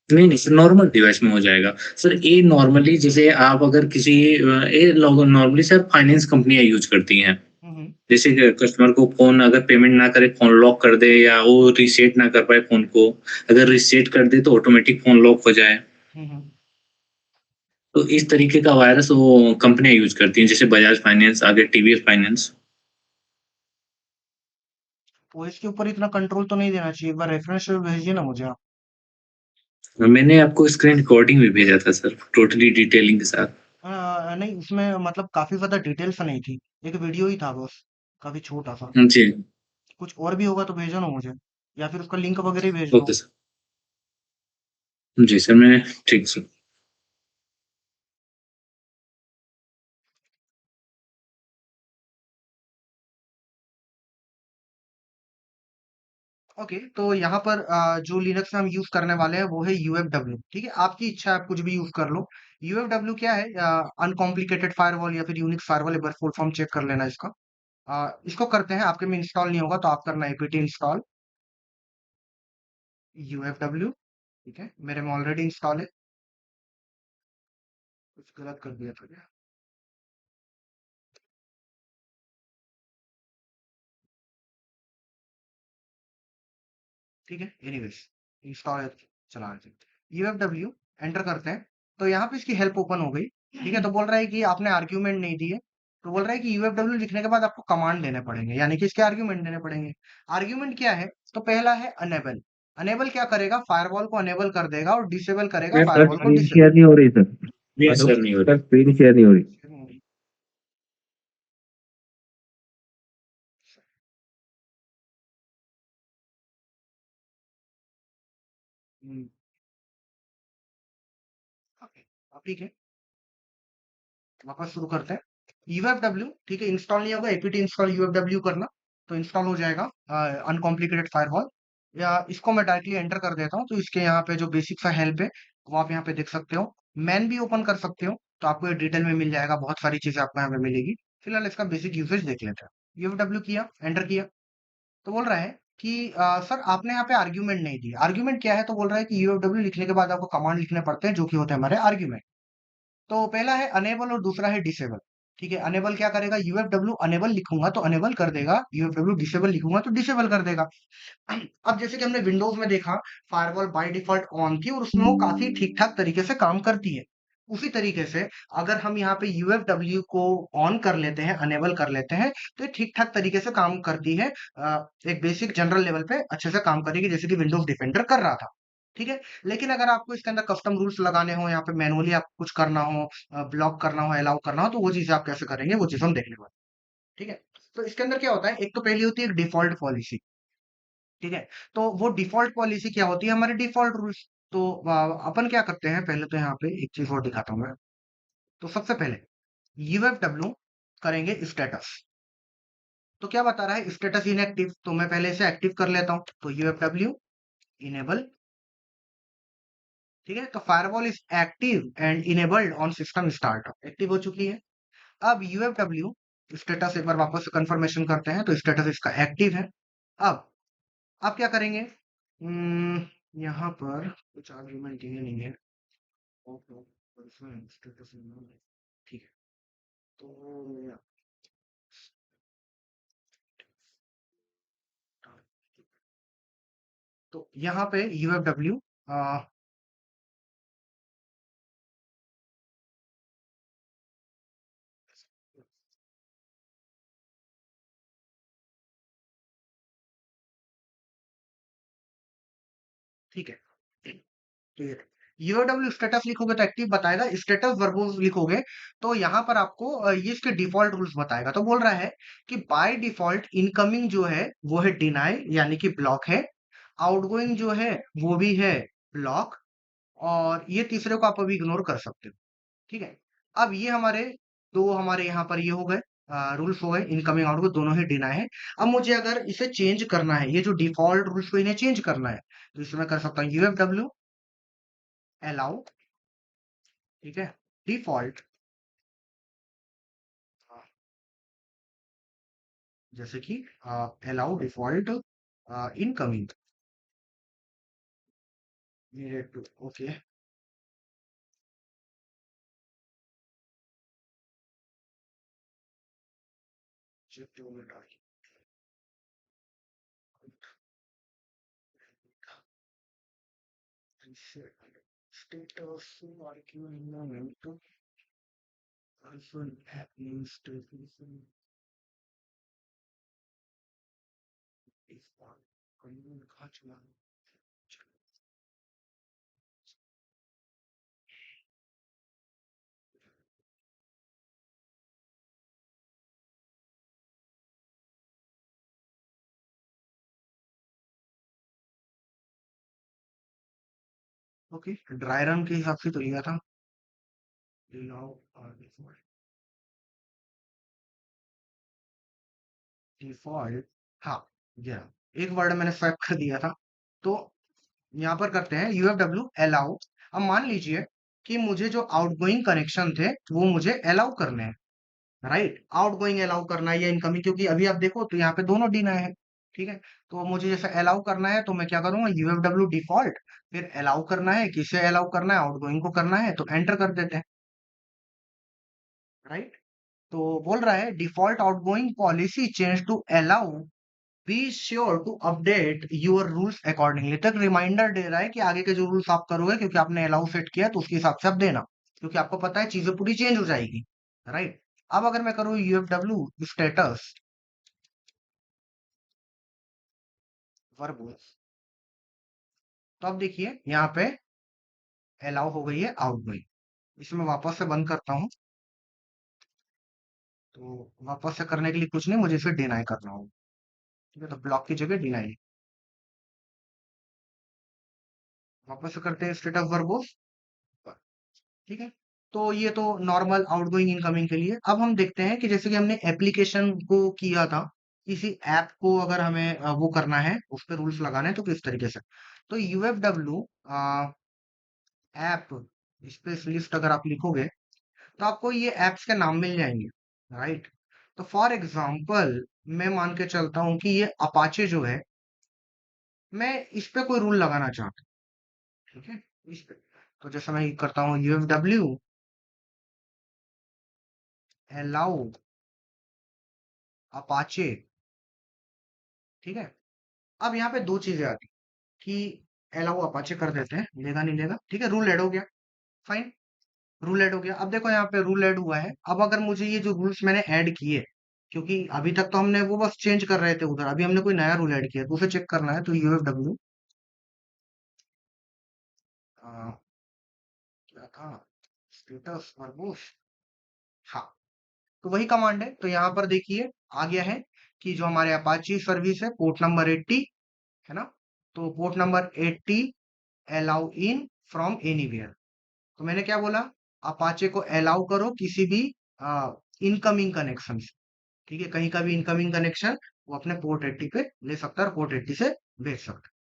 नहीं, नहीं सर, नॉर्मल डिवाइस में हो जाएगा। सर ये नॉर्मली जैसे आप अगर किसी ये लोग नॉर्मली सर फाइनेंस कंपनियाँ यूज़ करती हैं। हम्म। जैसे कि कस्टमर को फ़ोन अगर पेमेंट ना करे, फ़ोन लॉक कर दे या वो रीसेट ना कर पाए फ़ोन को, अगर रीसेट कर दे तो ऑटोमेटिक फ़ोन लॉक हो जाए। हम्म। तो इस तरीके का वायरस वो कंपनियाँ यूज़ करती हैं, जैसे बजाज फाइनेंस, आगे टीवीएस फाइनेंस। ओएस के ऊपर इतना कंट्रोल तो नहीं देना चाहिए, एक बार रेफरेंस भेजिए ना मुझे आप। मैंने आपको स्क्रीन रिकॉर्डिंग भी भेजा था सर, टोटली डिटेलिंग के साथ। नहीं, उसमें मतलब काफी ज्यादा डिटेल्स नहीं थी, एक वीडियो ही था बस, काफी छोटा सा। जी, कुछ और भी होगा तो भेजो ना मुझे, या फिर उसका लिंक वगैरह ही भेज दो। Okay sir. जी सर, मैं ठीक सर। ओके, तो यहाँ पर जो लिनक्स में हम यूज करने वाले हैं वो है यूएफडब्ल्यू। ठीक है, आपकी इच्छा है, आप कुछ भी यूज कर लो। यूएफडब्ल्यू क्या है? अनकॉम्प्लिकेटेड फायरवॉल या फिर यूनिक्स फायरवॉल। एक बार फुल फॉर्म चेक कर लेना इसका। इसको करते हैं, आपके में इंस्टॉल नहीं होगा तो आप करना एपीटी इंस्टॉल यूएफडब्ल्यू। ठीक है, मेरे में ऑलरेडी इंस्टॉल है। कुछ गलत कर दिया था क्या? ठीक है, एनीवेज इंस्टॉल चला रहे थे। यूएफडब्ल्यू एंटर करते हैं, तो यहाँ पे इसकी हेल्प ओपन हो गई। ठीक है, तो बोल रहा है कि आपने आर्ग्यूमेंट नहीं दिए। तो बोल रहा है कि यूएफडब्ल्यू लिखने के बाद आपको कमांड देने पड़ेंगे, यानी कि इसके आर्ग्यूमेंट देने पड़ेंगे। आर्ग्यूमेंट क्या है? तो पहला है अनेबल। अनेबल क्या करेगा? फायरवॉल को अनेबल कर देगा और डिसेबल करेगा सर फायरवॉल को स्क्रीन डिसेबल। शेयर नहीं हो रही सर। यस हेलो सर, नहीं हो सर, रही। स्क्रीन शेयर नहीं हो रही। हम्म, ओके, अब ठीक है, वापस शुरू करते हैं। यूएफडब्ल्यू, ठीक है, इंस्टॉल नहीं होगा, एपीटी इंस्टॉल यूएफडब्ल्यू करना, तो इंस्टॉल हो जाएगा अनकॉम्प्लिकेटेड फायरवॉल। या इसको मैं डायरेक्टली एंटर कर देता हूँ, तो इसके यहाँ पे जो बेसिक सा हेल्प है वो आप यहाँ पे देख सकते हो। मैन भी ओपन कर सकते हो, तो आपको ये डिटेल में मिल जाएगा, बहुत सारी चीजें आपको यहाँ पे मिलेगी। फिलहाल इसका बेसिक यूसेज देख लेते हैं। यूएफडब्ल्यू किया, एंटर किया, तो बोल रहा है कि सर आपने यहाँ पे आर्ग्यूमेंट नहीं दिया। आर्ग्यूमेंट क्या है? तो बोल रहा है कि यूएफडब्ल्यू लिखने के बाद आपको कमांड लिखने पड़ते हैं जो कि होते हैं हमारे आर्ग्यूमेंट। तो पहला है अनेबल और दूसरा है डिसेबल। ठीक है, अनेबल क्या करेगा? यूएफडब्ल्यू अनेबल लिखूंगा तो अनेबल कर देगा, यूएफडब्ल्यू डिसेबल लिखूंगा तो डिसेबल कर देगा। अब जैसे कि हमने विंडोज में देखा, फायरवॉल बाय डिफॉल्ट ऑन थी और उसमें वो काफी ठीक ठाक तरीके से काम करती है। उसी तरीके से अगर हम यहाँ पे यूएफडब्ल्यू को ऑन कर लेते हैं, अनेबल कर लेते हैं, तो ये ठीक ठाक तरीके से काम करती है। एक बेसिक जनरल लेवल पे अच्छे से काम करेगी, जैसे कि विंडोज डिफेंडर कर रहा था। ठीक है, लेकिन अगर आपको इसके अंदर कस्टम रूल्स लगाने हो, यहाँ पे मैनुअली आपको कुछ करना हो, ब्लॉक करना हो, अलाउ करना हो, तो वो चीजें आप कैसे करेंगे, वो चीज हम देखने वाले हैं। ठीक है, तो इसके अंदर क्या होता है? एक तो पहली होती है डिफॉल्ट पॉलिसी। ठीक है, तो वो डिफॉल्ट पॉलिसी क्या होती है? हमारे डिफॉल्ट रूल्स। तो अपन क्या करते हैं, पहले तो यहाँ पे एक चीज और दिखाता हूँ मैं। तो सबसे पहले यूएफडब्ल्यू करेंगे स्टेटस। तो क्या बता रहा है? स्टेटस इनएक्टिव, तो मैं पहले इसे एक्टिव कर लेता हूँ, तो यूएफडब्ल्यू इनेबल। ठीक है, तो firewall is active and enabled on system startup, active हो चुकी है। अब यूएफडब्ल्यू स्टेटस एक बार वापस से कंफर्मेशन करते हैं, तो स्टेटस इसका एक्टिव है। अब आप क्या करेंगे? यहाँ पर कुछ आर्ग्यूमेंट ये नहीं है। स्टेटस ठीक है, तो तो यहाँ पे यूएफडब्ल्यू ठीक है, क्लियर। यूआरडब्ल्यू स्टेटस लिखोगे तो एक्टिव बताएगा, स्टेटस वर्बोस लिखोगे तो यहाँ पर आपको ये इसके डिफॉल्ट रूल्स बताएगा। तो बोल रहा है कि बाय डिफॉल्ट इनकमिंग जो है वो है डिनाई, यानी कि ब्लॉक है। आउटगोइंग जो है वो भी है ब्लॉक। और ये तीसरे को आप अभी इग्नोर कर सकते हो। ठीक है, अब ये हमारे दो, हमारे यहाँ पर ये हो गए रूल्स, हो गए इनकमिंग आउटगोइंग दोनों ही डिनाई है। अब मुझे अगर इसे चेंज करना है, ये जो डिफॉल्ट रूल्स को इन्हें चेंज करना है, तो इसमें कर सकता हूँ यूएफडब्ल्यू अलाउ। ठीक है, डिफॉल्ट, जैसे कि allow default incoming needed to. Okay, status argument also happening status is on okay, dry run के हिसाब से तो लिया था। डिफॉल्ट, हाँ, yeah. एक वर्ड मैंने स्वैप कर दिया था। तो यहाँ पर करते हैं यूएफडब्ल्यू अलाउ। अब मान लीजिए कि मुझे जो आउटगोइंग कनेक्शन थे वो मुझे अलाउ करने हैं, राइट? आउटगोइंग अलाउ करना है या इनकमिंग, क्योंकि अभी आप देखो तो यहाँ पे दोनों डिनाय है, ठीक है? तो मुझे जैसे अलाउ करना है तो मैं क्या करूंगा, यूएफडब्ल्यू डिफॉल्ट, फिर अलाउ करना है, किसे अलाउ करना है, आउटगोइंग को करना है, तो एंटर कर देते हैं, राइट? तो बोल रहा है default outgoing policy change to allow, be sure to update your rules accordingly. तक रिमाइंडर दे रहा है कि आगे के जो रूल्स आप करोगे, क्योंकि आपने अलाउ सेट किया है, तो उसके हिसाब से आप देना, क्योंकि आपको पता है चीजें पूरी चेंज हो जाएगी, राइट? अब अगर मैं करूँ यूएफडब्ल्यू स्टेटस वर्बोस, तो अब देखिए यहाँ पे अलाउ हो गई है आउटगोइंग। इसे मैं वापस से बंद करता हूँ। तो वापस से करने के लिए कुछ नहीं, मुझे इसे डिनाई करना होगा, ठीक है? तो ब्लॉक की जगह डिनाई, वापस से करते हैं स्टेटस वर्बोस, ठीक है? तो ये तो नॉर्मल आउटगोइंग इनकमिंग के लिए। अब हम देखते हैं कि जैसे कि हमने एप्लीकेशन को किया था, किसी ऐप को अगर हमें वो करना है, उस पर रूल्स लगाने हैं, तो किस तरीके से। तो यूएफडब्ल्यू ऐप स्पेशलिस्ट अगर आप लिखोगे तो आपको ये एप्स के नाम मिल जाएंगे, राइट? तो फॉर एग्जांपल मैं मान के चलता हूं कि ये अपाचे जो है, मैं इस पे कोई रूल लगाना चाहता हूँ, ठीक है? इस पे, तो जैसे मैं करता हूँ यूएफडब्ल्यू अलाउ अपाचे, ठीक है? अब यहाँ पे दो चीजें आती कि अलाउ अपाचे कर देते हैं, लेगा नहीं लेगा, ठीक है? रूल ऐड हो गया, फाइन, रूल ऐड हो गया। अब देखो यहाँ पे रूल ऐड हुआ है। अब अगर मुझे ये जो रूल्स मैंने ऐड किए, क्योंकि अभी तक तो हमने वो बस चेंज कर रहे थे उधर, अभी हमने कोई नया रूल ऐड किया तो उसे चेक करना है। तो यूएफडब्ल्यू क्या था, स्टेटस वर्बोस, हाँ, तो वही कमांड है। तो यहाँ पर देखिए आ गया है कि जो हमारे अपाची सर्विस है पोर्ट नंबर 80, है ना? तो port number 80 allow in from anywhere. तो मैंने क्या बोला, अपाचे को अलाउ करो किसी भी इनकमिंग कनेक्शन से, ठीक है? कहीं का भी इनकमिंग कनेक्शन वो अपने पोर्ट 80 पे ले सकता है और पोर्ट 80 से भेज सकता है,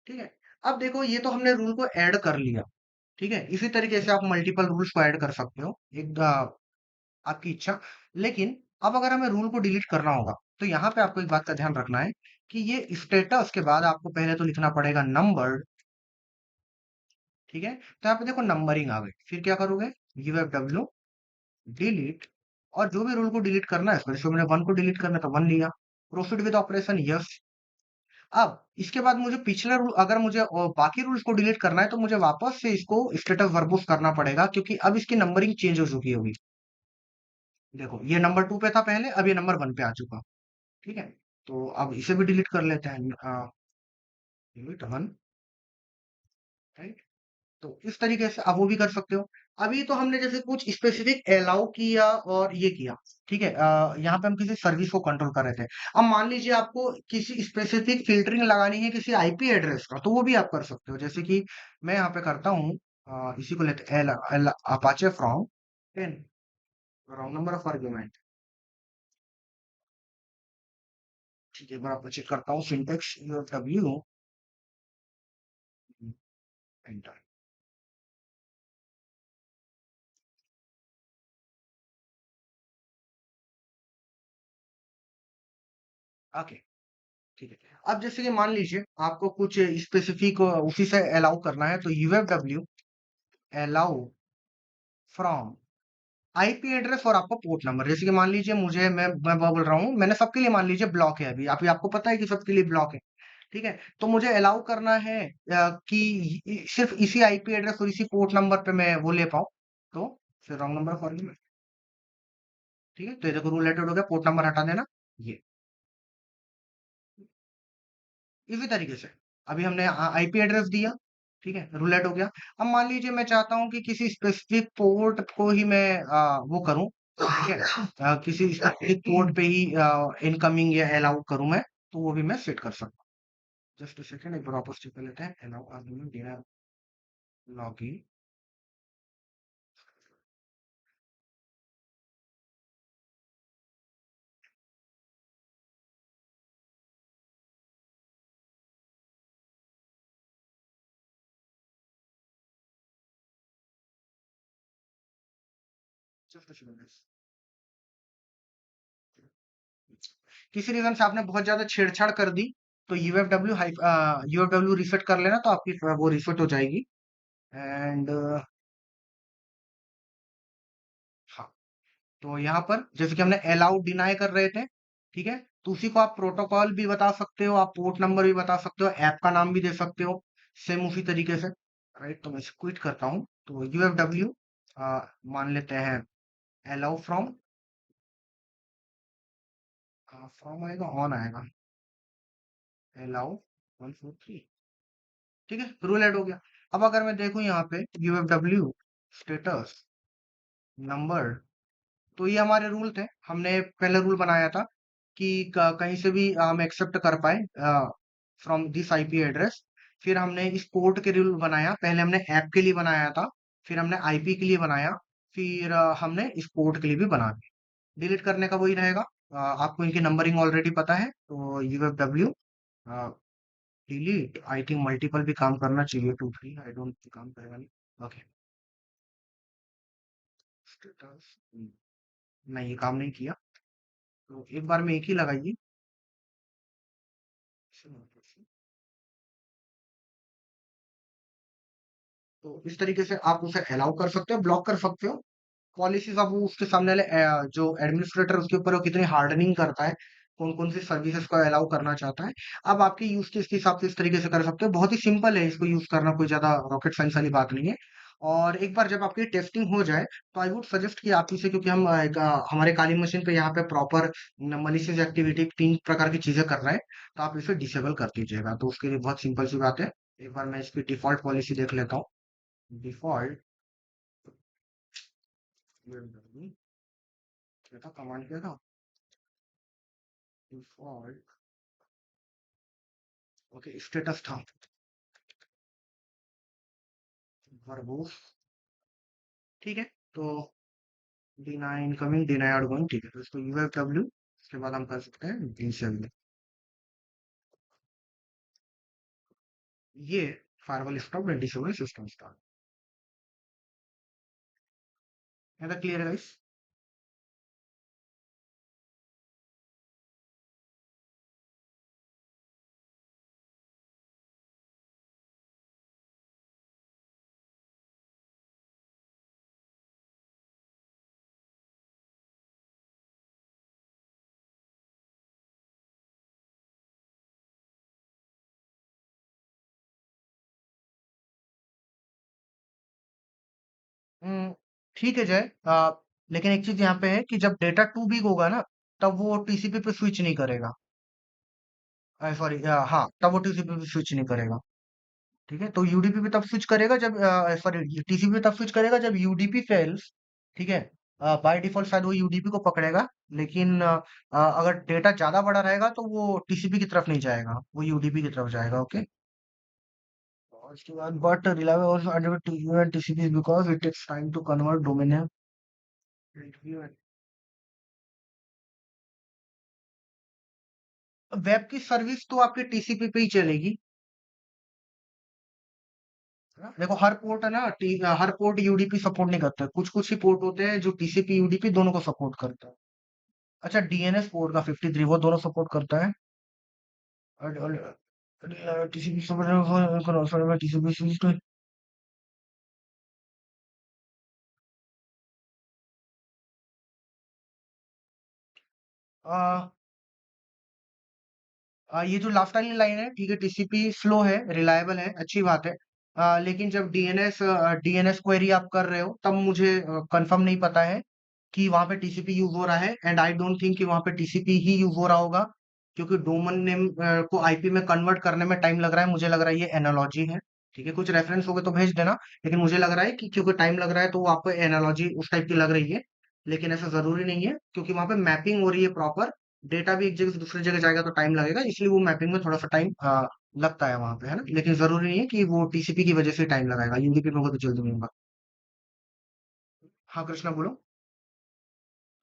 ठीक है? अब देखो ये तो हमने रूल को ऐड कर लिया, ठीक है? इसी तरीके से आप मल्टीपल रूल्स को ऐड कर सकते हो, एक आपकी इच्छा। लेकिन अब अगर हमें रूल को डिलीट करना होगा, तो यहाँ पे आपको एक बात का ध्यान रखना है कि ये स्टेटस के बाद आपको पहले तो लिखना पड़ेगा नंबर, ठीक है? तो यहाँ पे देखो नंबरिंग आ गई, फिर क्या करोगे, यूएफडब्ल्यू डिलीट, और जो भी रूल को डिलीट करना है, इसमें जैसे मैंने वन को डिलीट करना है तो वन लिया, प्रोसीड विद ऑपरेशन यस। अब इसके बाद मुझे पिछला रूल, अगर मुझे बाकी रूल्स को डिलीट करना है, तो मुझे वापस से इसको स्टेटस वर्बोस करना पड़ेगा, क्योंकि अब इसकी नंबरिंग चेंज हो चुकी होगी। देखो ये नंबर 2 पे था पहले, अब ये नंबर 1 पे आ चुका, ठीक है? तो अब इसे भी डिलीट कर लेते हैं, डिलीट वन, राइट? तो इस तरीके से आप वो भी कर सकते हो। अभी तो हमने जैसे कुछ स्पेसिफिक अलाउ किया और ये किया, ठीक है? यहाँ पे हम किसी सर्विस को कंट्रोल कर रहे थे। अब मान लीजिए आपको किसी स्पेसिफिक फिल्टरिंग लगानी है किसी आईपी एड्रेस का, तो वो भी आप कर सकते हो। जैसे कि मैं यहाँ पे करता हूँ, इसी को लेते L L Apache from 10, wrong number of argument, ठीक है? मैं आपको चेक करता हूँ सिंटेक्स डब्ल्यू एंटर, ओके, ठीक है? अब जैसे कि मान लीजिए आपको कुछ स्पेसिफिक उसी से अलाउ करना है, तो UFW allow from IP address और आपका पोर्ट नंबर। जैसे कि मान लीजिए मुझे, मैं बोल रहा हूँ, मैंने सबके लिए मान लीजिए ब्लॉक है, अभी आपको पता है कि सबके लिए ब्लॉक है, ठीक है? तो मुझे अलाउ करना है कि सिर्फ इसी आईपी एड्रेस और इसी पोर्ट नंबर पे मैं वो ले पाऊँ, तो फिर रॉन्ग नंबर फॉर, ठीक है? तो ये देखो रूल एडेड हो गया, पोर्ट नंबर हटा देना, ये इसी तरीके से अभी हमने आईपी एड्रेस दिया, ठीक है? रूलेट हो गया। अब मान लीजिए मैं चाहता हूँ कि किसी स्पेसिफिक पोर्ट को ही मैं वो करूँ, ठीक है? किसी स्पेसिफिक पोर्ट पे ही इनकमिंग या अलाउ करूँ मैं, तो वो भी मैं सेट कर सकता हूँ। जस्ट अ सेकंड, एक बार वापस चेक कर लेते हैं, अलाउ आर्गुमेंट देना, login, Just a second, guys. किसी रीजन से आपने बहुत ज्यादा छेड़छाड़ कर दी तो यूएफडब्ल्यू रीसेट कर लेना, तो आपकी वो रीसेट हो जाएगी। एंड हाँ, तो यहाँ पर जैसे कि हमने अलाउ डिनाई कर रहे थे, ठीक है, तो उसी को आप प्रोटोकॉल भी बता सकते हो, आप पोर्ट नंबर भी बता सकते हो, ऐप का नाम भी दे सकते हो, सेम उसी तरीके से। राइट, तो मैं क्विट करता हूँ, तो यूएफडब्ल्यू मान लेते हैं अलाउ फ्रॉम, फ्रॉम आएगा, ऑन आएगा, अलाउ 143, ठीक है, रूल ऐड हो गया। अब अगर मैं देखूं यहाँ पे यूएफडब्ल्यू स्टेटस नंबर, तो ये हमारे रूल थे, हमने पहले रूल बनाया था कि कहीं से भी हम एक्सेप्ट कर पाए फ्रॉम दिस आईपी एड्रेस। फिर हमने इस पोर्ट के रूल बनाया, पहले हमने ऐप के लिए बनाया था, फिर हमने आईपी के लिए बनाया, फिर हमने इस पोर्ट के लिए भी बना दिया। डिलीट करने का वही रहेगा। आपको इनकी नंबरिंग ऑलरेडी पता है, तो UFW delete, I think multiple भी काम करना चाहिए, 2 3 आई डोंट काम करेगा नहीं। ओके, स्टेटस नहीं, ये काम नहीं किया, तो एक बार में एक ही लगाइए। तो इस तरीके से आप उसे अलाउ कर सकते हो, ब्लॉक कर सकते हो। पॉलिसीज अब वो उसके सामने वाले जो एडमिनिस्ट्रेटर उसके ऊपर वो कितनी हार्डनिंग करता है, कौन कौन सी सर्विसेज को अलाउ करना चाहता है। अब आपके यूज केस के हिसाब से इस तरीके से कर सकते हो, बहुत ही सिंपल है इसको यूज करना, कोई ज्यादा रॉकेट साइंस वाली बात नहीं है। और एक बार जब आपकी टेस्टिंग हो जाए, तो आई वुड सजेस्ट कि आप इसे, क्योंकि हम हमारे काली मशीन पे यहाँ पे प्रॉपर मलिशियस एक्टिविटी 3 प्रकार की चीजें कर रहे हैं, तो आप इसे डिसेबल कर दीजिएगा। तो उसके लिए बहुत सिंपल सी बात है, एक बार मैं इसकी डिफॉल्ट पॉलिसी देख लेता हूँ। डिफॉल्ट क्या था, कमांड क्या था, डिफॉल्ट, ओके, स्टेटस था वर्बोस, ठीक है, तो डिनाई इनकमिंग, डिनाई आउटगोइंग, ठीक है, तो इसको यूएफडब्ल्यू, उसके बाद हम कर सकते हैं डिसेबल। ये firewall stop and disable system start, है ना, क्लियर है गाइस? ठीक है जय, लेकिन एक चीज यहाँ पे है कि जब डेटा टू बिग होगा ना, तब वो टीसीपी पे स्विच नहीं करेगा। सॉरी, हाँ, तब वो टीसीपी पे स्विच नहीं करेगा। ठीक है, तो यूडीपी पे तब स्विच करेगा जब, सॉरी, टीसीपी पे तब स्विच करेगा जब यूडीपी फेल्स, ठीक है। बाय डिफॉल्ट शायद वो यूडीपी को पकड़ेगा, लेकिन अगर डेटा ज्यादा बड़ा रहेगा तो वो टीसीपी की तरफ नहीं जाएगा, वो यूडीपी की तरफ जाएगा। ओके, और उसके बाद but reliable also TCP and TCP because it takes time to convert domain name. Web की सर्विस तो आपके टीसीपी पे ही चलेगी, है ना? देखो हर पोर्ट है ना, हर पोर्ट यूडीपी सपोर्ट नहीं करता, कुछ कुछ ही पोर्ट होते हैं जो टीसीपी यूडीपी दोनों को सपोर्ट करता है। अच्छा, डीएनएस पोर्ट का 53 वो दोनों सपोर्ट करता है। टीसीपी सपोर्ट, टीसीपी, ये जो लास्ट वाली लाइन है, ठीक है, टीसीपी स्लो है, रिलायबल है, अच्छी बात है। लेकिन जब डीएनएस क्वेरी आप कर रहे हो, तब मुझे कंफर्म नहीं पता है कि वहां पे टीसीपी यूज हो रहा है, एंड आई डोंट थिंक कि वहां पे टीसीपी ही यूज हो रहा होगा, क्योंकि डोमेन नेम को आईपी में कन्वर्ट करने में टाइम लग रहा है, मुझे लग रहा है ये एनालॉजी है। ठीक है, कुछ रेफरेंस होगा तो भेज देना, लेकिन मुझे लग रहा है कि क्योंकि टाइम लग रहा है तो वो आपको एनालॉजी उस टाइप की लग रही है। लेकिन ऐसा जरूरी नहीं है, क्योंकि वहां पे मैपिंग हो रही है प्रॉपर, डेटा भी एक जगह से दूसरी जगह जाएगा तो टाइम लगेगा, इसलिए वो मैपिंग में थोड़ा सा टाइम लगता है वहां पे, है ना, लेकिन जरूरी नहीं है कि वो टीसीपी की वजह से टाइम लगाएगा, यूडीपी में होगा तो जल्दी नहीं होगा। हाँ कृष्णा, बोलो।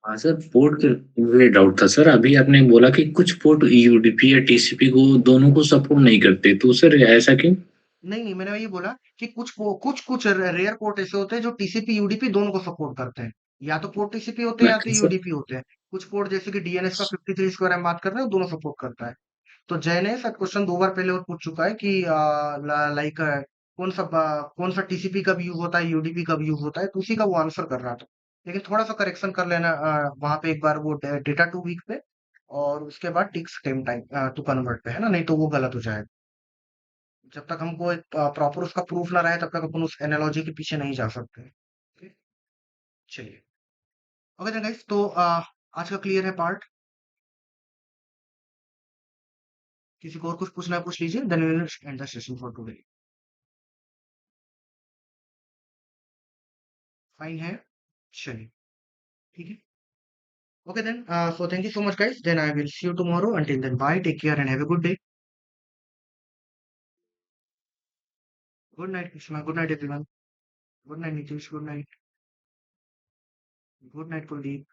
हाँ सर, पोर्ट के मुझे डाउट था सर, अभी आपने बोला कि कुछ पोर्ट यूडीपी या टीसीपी को दोनों को सपोर्ट नहीं करते, तो सर ऐसा क्यों? नहीं नहीं, मैंने ये बोला कि कुछ कुछ रेयर पोर्ट ऐसे होते हैं जो टीसीपी यूडीपी दोनों को सपोर्ट करते हैं। या तो पोर्ट टीसीपी होते हैं या तो अच्छा सर। यूडीपी होते हैं। कुछ पोर्ट जैसे कि डीएनएस का 53 स्क्वायर हम बात कर रहे हैं, वो दोनों सपोर्ट करता है। तो जय ने सर क्वेश्चन 2 बार पहले और पूछ चुका है कि लाइक कौन सा टीसीपी कब यूज होता है, यूडीपी कब यूज होता है, तो उसी का वो आंसर कर रहा था। लेकिन थोड़ा सा करेक्शन कर लेना वहां पे एक बार वो डेटा टू वीक पे, और उसके बाद takes time time to convert पे, है ना, नहीं तो वो गलत हो जाएगा। जब तक हमको एक प्रॉपर उसका प्रूफ ना रहे तब तक अपन उस एनालॉजी के पीछे नहीं जा सकते। Okay? चलिए। ओके देन गाइस, तो आज का क्लियर है पार्ट। किसी को और कुछ पूछना है पूछ लीजिए, then we will end the session for today. Fine है। चलिए। ठीक है। Okay then. So thank you so much, guys. Then I will see you tomorrow. Until then, bye. Take care and have a good day. Good night, Krishna. Good night, everyone. Good night, Nitish. Good night. Good night, Kuldeep.